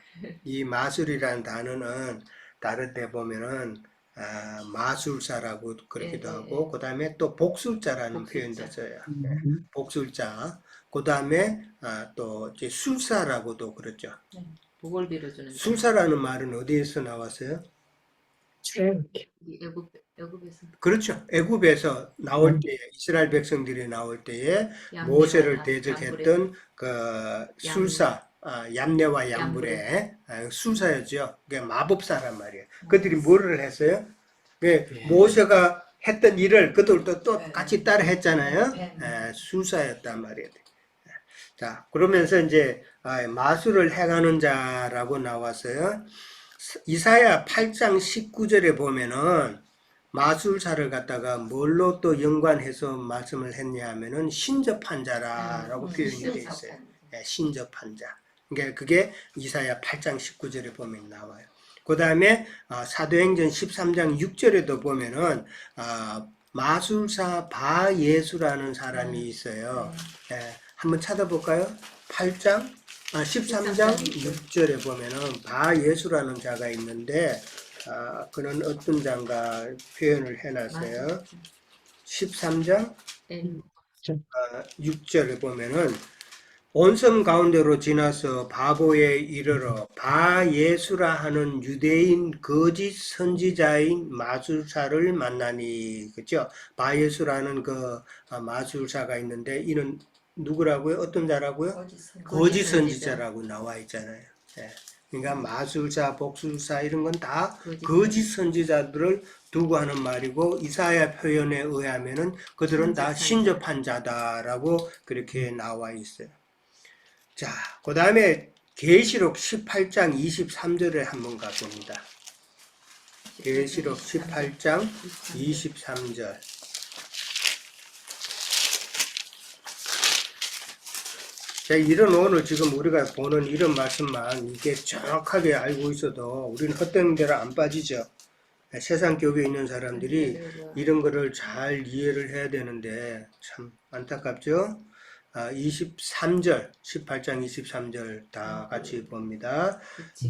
이 마술이라는 단어는 다른 데 보면은 마술사라고 그러기도 네, 하고 네. 그 다음에 또 복술자라는 표현도 써요. 복술자. 그 다음에 또 이제 술사라고도 그러죠. 복을 빌어주는 술사라는 말은 어디에서 나왔어요? 애굽에서 그렇죠. 애굽에서 나올 때에 이스라엘 백성들이 나올 때에 모세를 대적했던 그 술사, 얌네와 얌브레 술사였죠. 그게 마법사란 말이에요. 그들이 뭐를 했어요? 모세가 했던 일을 그들도 또 같이 따라 했잖아요. 술사였단 말이에요. 자, 그러면서 이제 마술을 행하는 자라고 나왔어요. 이사야 8장 19절에 보면은 마술사를 갖다가 뭘로 또 연관해서 말씀을 했냐 하면은 신접한 자라라고 표현이 되어 있어요. 예, 신접한 자. 그러니까 그게 이사야 8장 19절에 보면 나와요. 그 다음에 사도행전 13장 6절에도 보면은 마술사 바예수라는 사람이 있어요. 예, 한번 찾아볼까요? 13장 6절에 보면은 바예수라는 자가 있는데 그는 어떤 자인가 표현을 해놨어요. 13장 6절에 보면은 온섬 가운데로 지나서 바보에 이르러 바예수라 하는 유대인 거짓 선지자인 마술사를 만나니, 그죠? 바예수라는 그 마술사가 있는데 이는 누구라고요? 어떤 자라고요? 거짓 선지자라고 나와 있잖아요. 예. 그러니까 마술사, 복술사 이런 건 다 거짓 선지자들을 두고 하는 말이고, 이사야 표현에 의하면은 그들은 다 신접한 자다라고 그렇게 나와 있어요. 자, 그 다음에 계시록 18장 23절에 한번 가봅니다. 계시록 18장 23절. 자, 이런 오늘 지금 우리가 보는 이런 말씀만 이게 정확하게 알고 있어도 우리는 헛된 대로 안 빠지죠. 세상 교회에 있는 사람들이 이런 거를 잘 이해를 해야 되는데 참 안타깝죠. 23절, 18장 23절 다 같이 봅니다.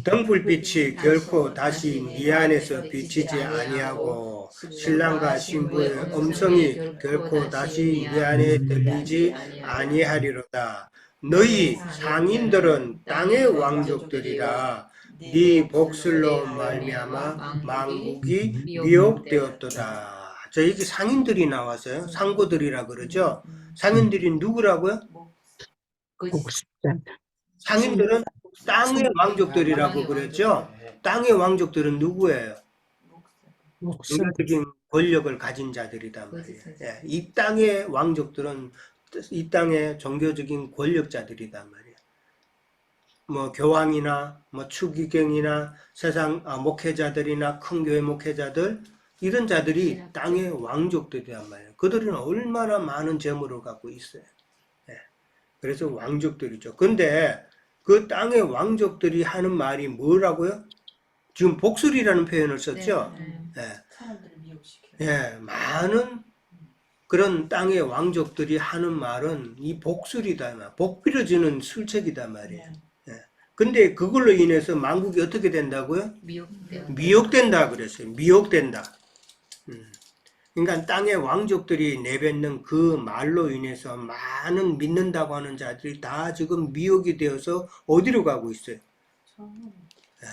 등불빛이 결코 다시 네 안에서 비치지 아니하고 신랑과 신부의 음성이 결코 다시 네 안에 들리지 아니하리로다. 너희 상인들은 땅의 왕족들이라 네 복술로 말미암아 만국이 미혹되었도다. 자, 여기 상인들이 나왔어요. 상고들이라 그러죠. 상인들이 누구라고요? 상인들은 땅의 왕족들이라고 그랬죠. 땅의 왕족들은 누구예요? 종교적인 권력을 가진 자들이단 말이에요. 예, 이 땅의 왕족들은 이 땅의 종교적인 권력자들이단 말이에요. 뭐 교황이나 뭐 추기경이나 세상 목회자들이나 큰 교회 목회자들 이런 자들이 땅의 왕족들이란 말이에요. 그들은 얼마나 많은 재물을 갖고 있어요. 예, 그래서 왕족들이죠. 근데 그 땅의 왕족들이 하는 말이 뭐라고요? 지금 복술이라는 표현을 썼죠. 사람들을 미혹시켜요. 예, 많은 그런 땅의 왕족들이 하는 말은 이 복술이다, 복 빌어주는 술책이다 말이에요. 예. 근데 그걸로 인해서 만국이 어떻게 된다고요? 미혹된다 그랬어요. 미혹된다. 그러니까 땅의 왕족들이 내뱉는 그 말로 인해서 많은 믿는다고 하는 자들이 다 지금 미혹이 되어서 어디로 가고 있어요? 예.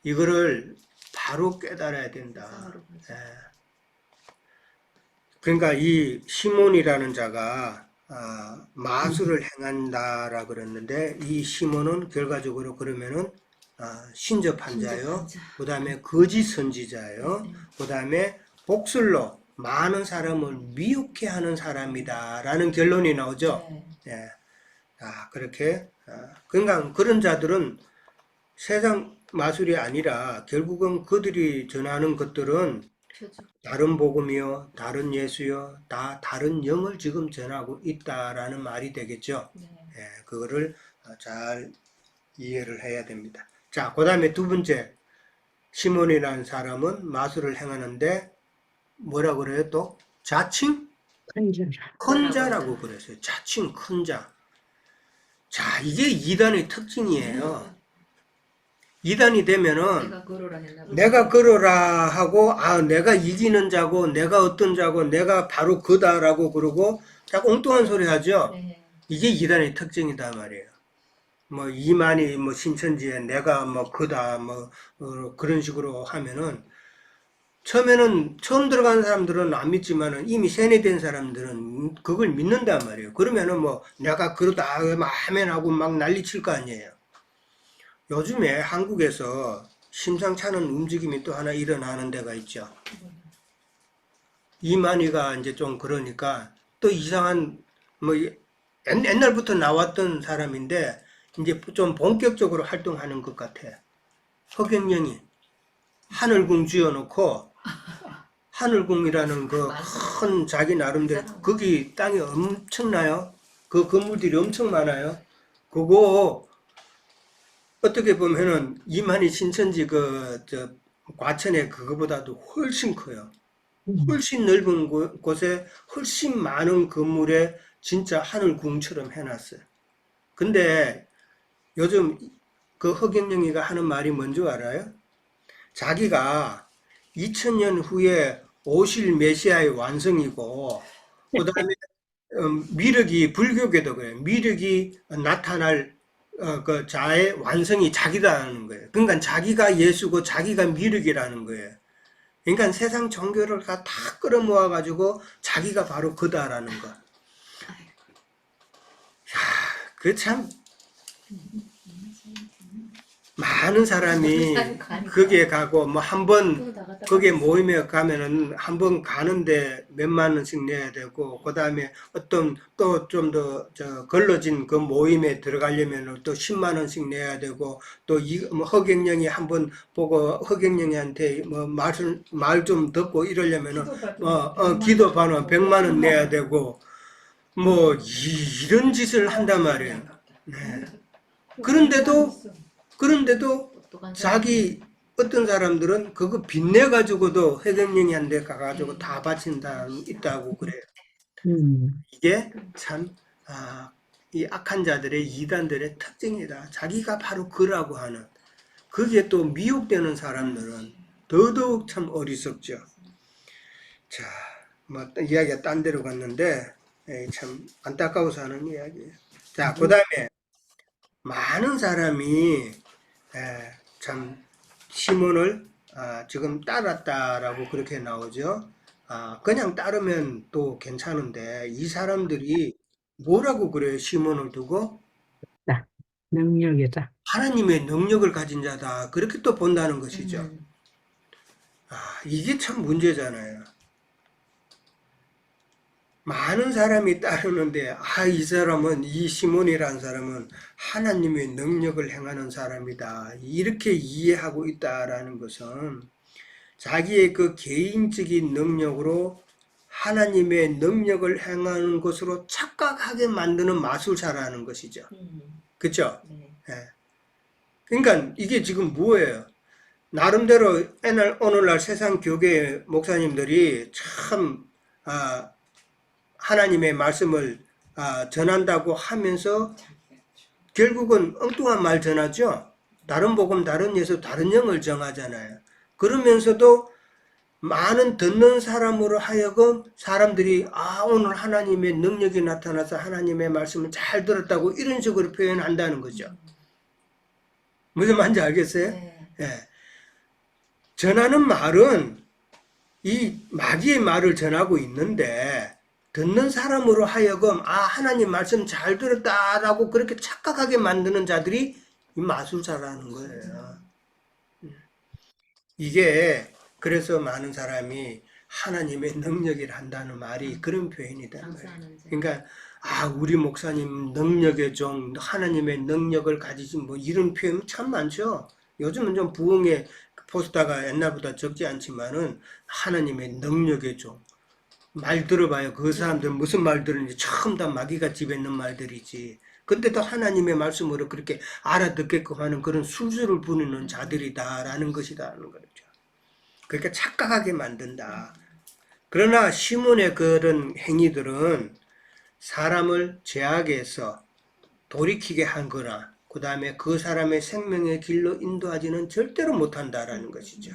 이거를 바로 깨달아야 된다. 예. 그러니까 이 시몬이라는 자가 마술을 행한다라 그랬는데 이 시몬은 결과적으로 그러면은 신접한 자요. 그 다음에 거짓 선지자요. 그 다음에 복술로 많은 사람을 미혹해 하는 사람이다라는 결론이 나오죠. 예. 그렇게 그러니까 그런 자들은 세상 마술이 아니라 결국은 그들이 전하는 것들은 다른 복음이요, 다른 예수요, 다 다른 영을 지금 전하고 있다라는 말이 되겠죠. 예, 그거를 잘 이해를 해야 됩니다. 자, 그 다음에 두 번째, 시몬이라는 사람은 마술을 행하는데 뭐라 그래요 또? 자칭? 큰 자라고 그랬어요. 자칭 큰 자. 자, 이게 이단의 특징이에요. 이단이 되면은 내가 그러라 하고 내가 이기는 자고 내가 어떤 자고 내가 바로 그다라고 그러고 자꾸 엉뚱한 소리 하죠. 이게 이단의 특징이다 말이에요. 뭐 이만희 뭐 신천지에 내가 뭐 그다 뭐 그런 식으로 하면은 처음에는 처음 들어간 사람들은 안 믿지만은 이미 세뇌된 사람들은 그걸 믿는단 말이에요. 그러면은 뭐 내가 그러다 하면 하고 막 난리칠 거 아니에요. 요즘에 한국에서 심상치 않은 움직임이 또 하나 일어나는 데가 있죠. 이만희가 이제 좀 그러니까 또 이상한 뭐 옛날부터 나왔던 사람인데 이제 좀 본격적으로 활동하는 것 같아. 허경영이 하늘궁 지어놓고 하늘궁이라는 그 큰 자기 나름대로 거기 땅이 엄청나요. 그 건물들이 엄청 많아요. 그거 어떻게 보면은 이만희 신천지 저 과천에 그거보다도 훨씬 커요. 훨씬 넓은 곳에 훨씬 많은 건물에 진짜 하늘궁처럼 해놨어요. 근데 요즘 그 허경영이가 하는 말이 뭔지 알아요? 자기가 2000년 후에 오실 메시아의 완성이고, 그 다음에 미륵이, 불교계도 그래요. 미륵이 나타날 그 자의 완성이 자기다라는 거예요. 그러니까 자기가 예수고 자기가 미륵이라는 거예요. 그러니까 세상 종교를 다 끌어모아 가지고 자기가 바로 그다라는 거. 그 참 많은 사람이 거기에 가고 뭐 한번 거기에 모임에 가면은 한 번 가는데 몇만 원씩 내야 되고, 그 다음에 어떤 또 좀 더 걸러진 그 모임에 들어가려면 또 10만 원씩 내야 되고, 또 뭐 허경영이 한번 보고 허경영이한테 뭐 말 좀 듣고 이러려면은 기도 받으면 100만 원 내야 되고, 뭐 이런 짓을 한단 말이에요. 네. 그런데도 자기 어떤 사람들은 그거 빚내 가지고도 허경영이한테 가가지고 다 바친 사람 있다고 그래요. 이게 참 이 악한 자들의 이단들의 특징이다. 자기가 바로 그라고 하는. 그게 또 미혹되는 사람들은 더더욱 참 어리석죠. 자, 뭐 이야기가 딴 데로 갔는데 참 안타까워서 하는 이야기예요. 자, 그 다음에 많은 사람이 참 시몬을 지금 따랐다라고 그렇게 나오죠. 그냥 따르면 또 괜찮은데 이 사람들이 뭐라고 그래요? 시몬을 두고 능력이다. 하나님의 능력을 가진 자다. 그렇게 또 본다는 것이죠. 이게 참 문제잖아요. 많은 사람이 따르는데 이 사람은, 이 시몬이라는 사람은 하나님의 능력을 행하는 사람이다. 이렇게 이해하고 있다라는 것은 자기의 그 개인적인 능력으로 하나님의 능력을 행하는 것으로 착각하게 만드는 마술사라는 것이죠. 그렇죠? 네. 그러니까 이게 지금 뭐예요? 나름대로 오늘날 세상 교계 목사님들이 참 하나님의 말씀을 전한다고 하면서 결국은 엉뚱한 말 전하죠. 다른 복음, 다른 예수, 다른 영을 정하잖아요. 그러면서도 많은 듣는 사람으로 하여금 사람들이 오늘 하나님의 능력이 나타나서 하나님의 말씀을 잘 들었다고 이런 식으로 표현한다는 거죠. 무슨 말인지 알겠어요? 네. 예. 전하는 말은 이 마귀의 말을 전하고 있는데 듣는 사람으로 하여금 하나님 말씀 잘 들었다라고 그렇게 착각하게 만드는 자들이 이 마술사라는 거예요. 이게 그래서 많은 사람이 하나님의 능력이라 한다는 말이 그런 표현이다. 그러니까 우리 목사님 능력의 종, 하나님의 능력을 가지신 뭐 이런 표현 참 많죠. 요즘은 좀 부흥의 포스터가 옛날보다 적지 않지만은 하나님의 능력의 종. 말 들어봐요. 그 사람들 무슨 말 들었는지 처음 다 마귀가 집에 있는 말들이지. 근데도 하나님의 말씀으로 그렇게 알아듣게끔 하는 그런 술수를 부리는 자들이다라는 것이다라는 거죠. 그러니까 착각하게 만든다. 그러나 시몬의 그런 행위들은 사람을 죄악에서 돌이키게 한 거나 그 다음에 그 사람의 생명의 길로 인도하지는 절대로 못한다라는 것이죠.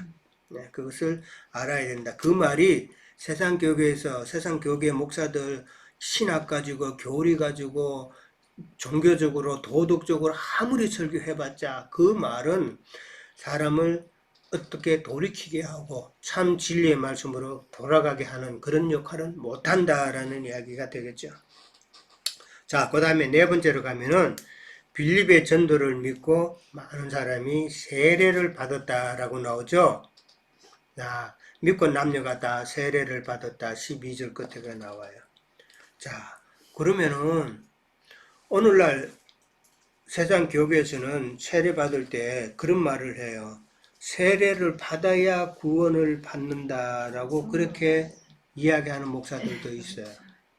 네, 그것을 알아야 된다. 그 말이 세상 교계에서 세상 교계 목사들 신학 가지고 교리 가지고 종교적으로 도덕적으로 아무리 설교해봤자 그 말은 사람을 어떻게 돌이키게 하고 참 진리의 말씀으로 돌아가게 하는 그런 역할은 못한다라는 이야기가 되겠죠. 자, 그 다음에 네 번째로 가면은 빌립의 전도를 믿고 많은 사람이 세례를 받았다라고 나오죠. 자, 믿고 남녀가 다 세례를 받았다. 12절 끝에 나와요. 자, 그러면은 오늘날 세상 교회에서는 세례 받을 때 그런 말을 해요. 세례를 받아야 구원을 받는다라고 그렇게 이야기하는 목사들도 있어요.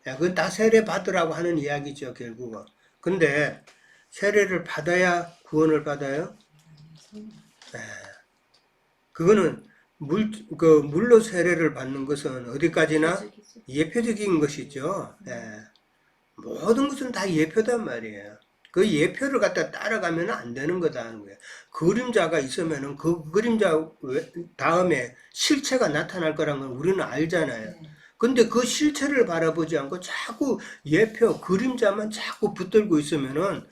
야, 그건 다 세례 받으라고 하는 이야기죠, 결국은. 근데 세례를 받아야 구원을 받아요? 네. 그거는 물로 세례를 받는 것은 어디까지나 예표적인 것이죠. 예. 모든 것은 다 예표단 말이에요. 그 예표를 갖다 따라가면 안 되는 거다는 거예요. 그림자가 있으면은 그 그림자 다음에 실체가 나타날 거란 건 우리는 알잖아요. 근데 그 실체를 바라보지 않고 자꾸 예표, 그림자만 자꾸 붙들고 있으면은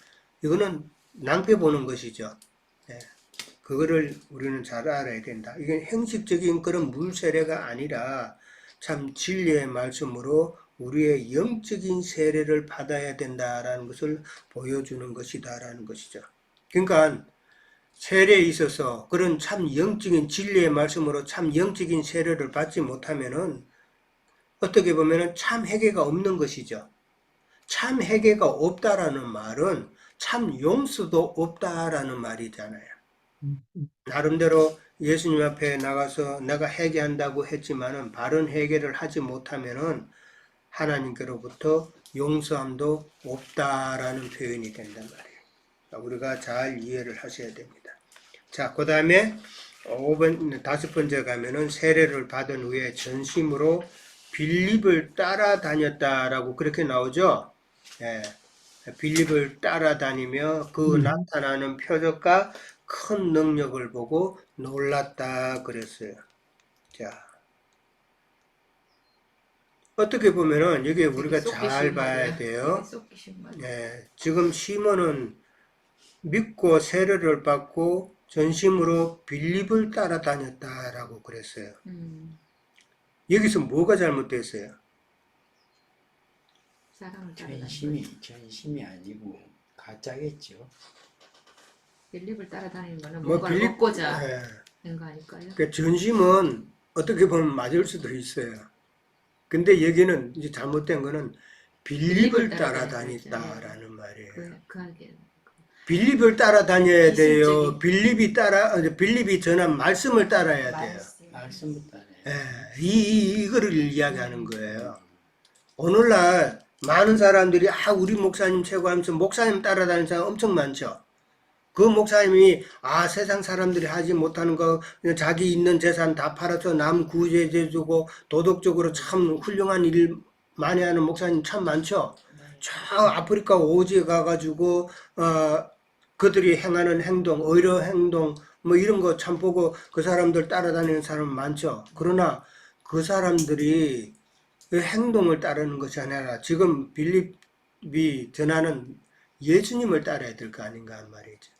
이거는 낭패 보는 것이죠. 예. 그거를 우리는 잘 알아야 된다. 이게 형식적인 그런 물세례가 아니라 참 진리의 말씀으로 우리의 영적인 세례를 받아야 된다라는 것을 보여주는 것이다라는 것이죠. 그러니까 세례에 있어서 그런 참 영적인 진리의 말씀으로 참 영적인 세례를 받지 못하면은 어떻게 보면은 참 회개가 없는 것이죠. 참 회개가 없다라는 말은 참 용서도 없다라는 말이잖아요. 나름대로 예수님 앞에 나가서 내가 회개한다고 했지만은 바른 회개를 하지 못하면은 하나님께로부터 용서함도 없다라는 표현이 된단 말이에요. 우리가 잘 이해를 하셔야 됩니다. 자, 그 다음에 5번째 가면은 세례를 받은 후에 전심으로 빌립을 따라다녔다라고 그렇게 나오죠. 예, 빌립을 따라다니며 그 나타나는 표적과 큰 능력을 보고 놀랐다 그랬어요. 자, 어떻게 보면은 여기 우리가 잘 봐야 돼요. 예, 지금 시몬은 믿고 세례를 받고 전심으로 빌립을 따라다녔다라고 그랬어요. 여기서 뭐가 잘못됐어요? 사람을 따라다니는 전심이 아니고 가짜겠죠. 빌립을 따라다니는 거는 뭐 뭔가를 얻고자 예, 하는 거 아닐까요? 그 전심은 어떻게 보면 맞을 수도 있어요. 근데 여기는 이제 잘못된 거는 빌립을 따라다녔다라는 말이에요. 그하게 빌립을 따라다녀야 돼요. 기술적인- 빌립이 전한 말씀을 따라야 돼요. 말씀부터 안 예, 해요. 이거를 이야기하는 거예요. 오늘날 많은 사람들이 우리 목사님 최고하면서 목사님 따라다니는 사람 엄청 많죠. 그 목사님이 세상 사람들이 하지 못하는 거 그냥 자기 있는 재산 다 팔아서 남 구제해 주고 도덕적으로 참 훌륭한 일 많이 하는 목사님 참 많죠. 저 아프리카 오지에 가가지고 그들이 행하는 행동, 의료 행동 뭐 이런 거 참 보고 그 사람들 따라다니는 사람 많죠. 그러나 그 사람들이 그 행동을 따르는 것이 아니라 지금 빌립이 전하는 예수님을 따라야 될 거 아닌가 한 말이죠.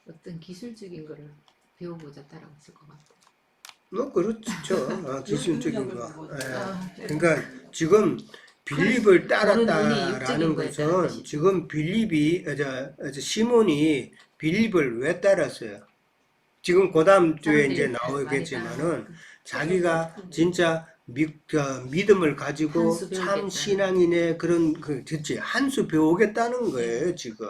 어떤 기술적인 거를 배우고자 따라갔을 것 같아요. 뭐 그렇죠. 기술적인 거. 아, 그러니까 지금 빌립을 보는 눈이 육적인 따랐다라는 거에 따른 것은 것이죠. 지금 시몬이 빌립을 왜 따랐어요? 지금 그 다음 주에 이제 사람들이 나오겠지만은 많이 자기가 진짜 믿음을 가지고 한수 참 배우겠다는. 신앙인의 그런 듣지 한 수 배우겠다는 거예요 지금.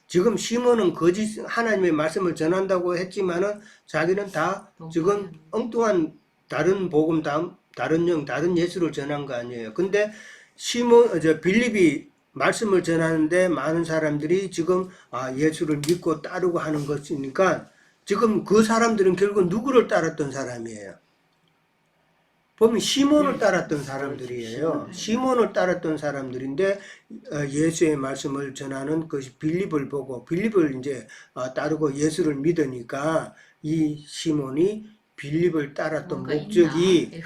지금 시몬은 거짓 하나님의 말씀을 전한다고 했지만은 자기는 다 지금 엉뚱한 다른 복음 다른 예수를 전한 거 아니에요. 근데 빌립이 말씀을 전하는데 많은 사람들이 지금 예수를 믿고 따르고 하는 것이니까 지금 그 사람들은 결국 누구를 따랐던 사람이에요? 보면 시몬을 따랐던 사람들이에요. 시몬을 따랐던 사람들인데 예수의 말씀을 전하는 그 빌립을 보고 빌립을 이제 따르고 예수를 믿으니까 이 시몬이 빌립을 따랐던 목적이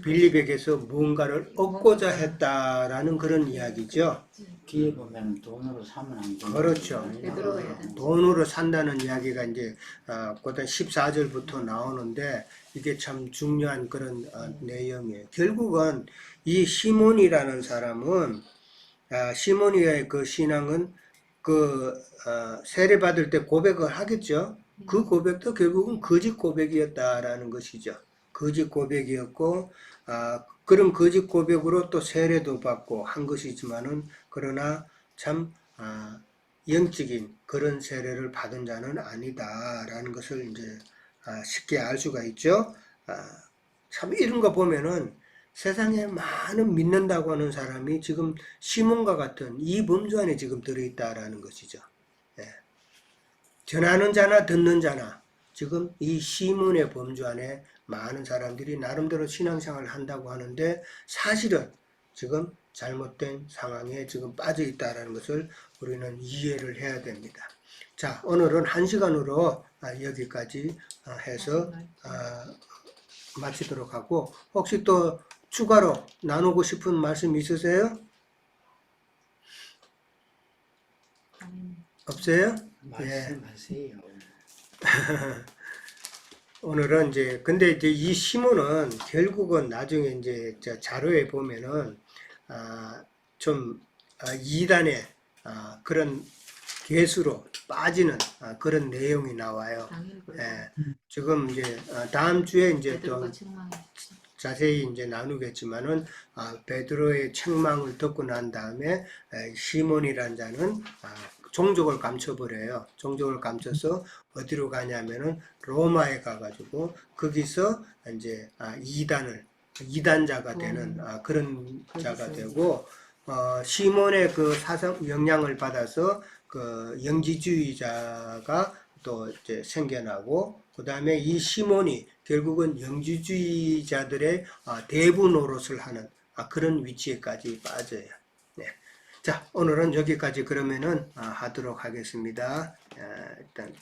빌립에게서 무언가를 얻고자 했다라는 그런 이야기죠. 뒤에 보면 돈으로 사면 안 되는 그렇죠. 되돌아가야 되는 돈으로 산다는 이야기가 이제 그다음 14절부터 나오는데 이게 참 중요한 그런 내용이에요. 결국은 이 시몬이라는 사람은 시몬이의 그 신앙은 세례 받을 때 고백을 하겠죠. 그 고백도 결국은 거짓 고백이었다라는 것이죠. 거짓 고백이었고 그런 거짓 고백으로 또 세례도 받고 한 것이지만은 그러나 참 영적인 그런 세례를 받은 자는 아니다라는 것을 이제 쉽게 알 수가 있죠. 참 이런 거 보면은 세상에 많은 믿는다고 하는 사람이 지금 시몬과 같은 이 범주 안에 지금 들어있다라는 것이죠. 예. 전하는 자나 듣는 자나 지금 이 시몬의 범주 안에 많은 사람들이 나름대로 신앙생활을 한다고 하는데 사실은 지금 잘못된 상황에 지금 빠져 있다는 것을 우리는 이해를 해야 됩니다. 자, 오늘은 1시간으로 여기까지 해서 마치도록 하고, 혹시 또 추가로 나누고 싶은 말씀 있으세요? 없어요? 말씀하세요. 오늘은 이제 근데 이제 이 시몬은 결국은 나중에 이제 저 자료에 보면은 좀 이단의 그런 괴수로 빠지는 그런 내용이 나와요. 예, 지금 이제 다음 주에 이제 또 자세히 이제 나누겠지만은 베드로의 책망을 듣고 난 다음에 시몬이라는 자는 종족을 감춰버려요. 종족을 감춰서 어디로 가냐면은 로마에 가가지고 거기서 이제 이단자가 되는 그런 자가 되고 시몬의 그 사상 영향을 받아서 그 영지주의자가 또 이제 생겨나고 그 다음에 이 시몬이 결국은 영지주의자들의 대부 노릇을 하는 그런 위치에까지 빠져요. 네. 자, 오늘은 여기까지 그러면은 하도록 하겠습니다. 일단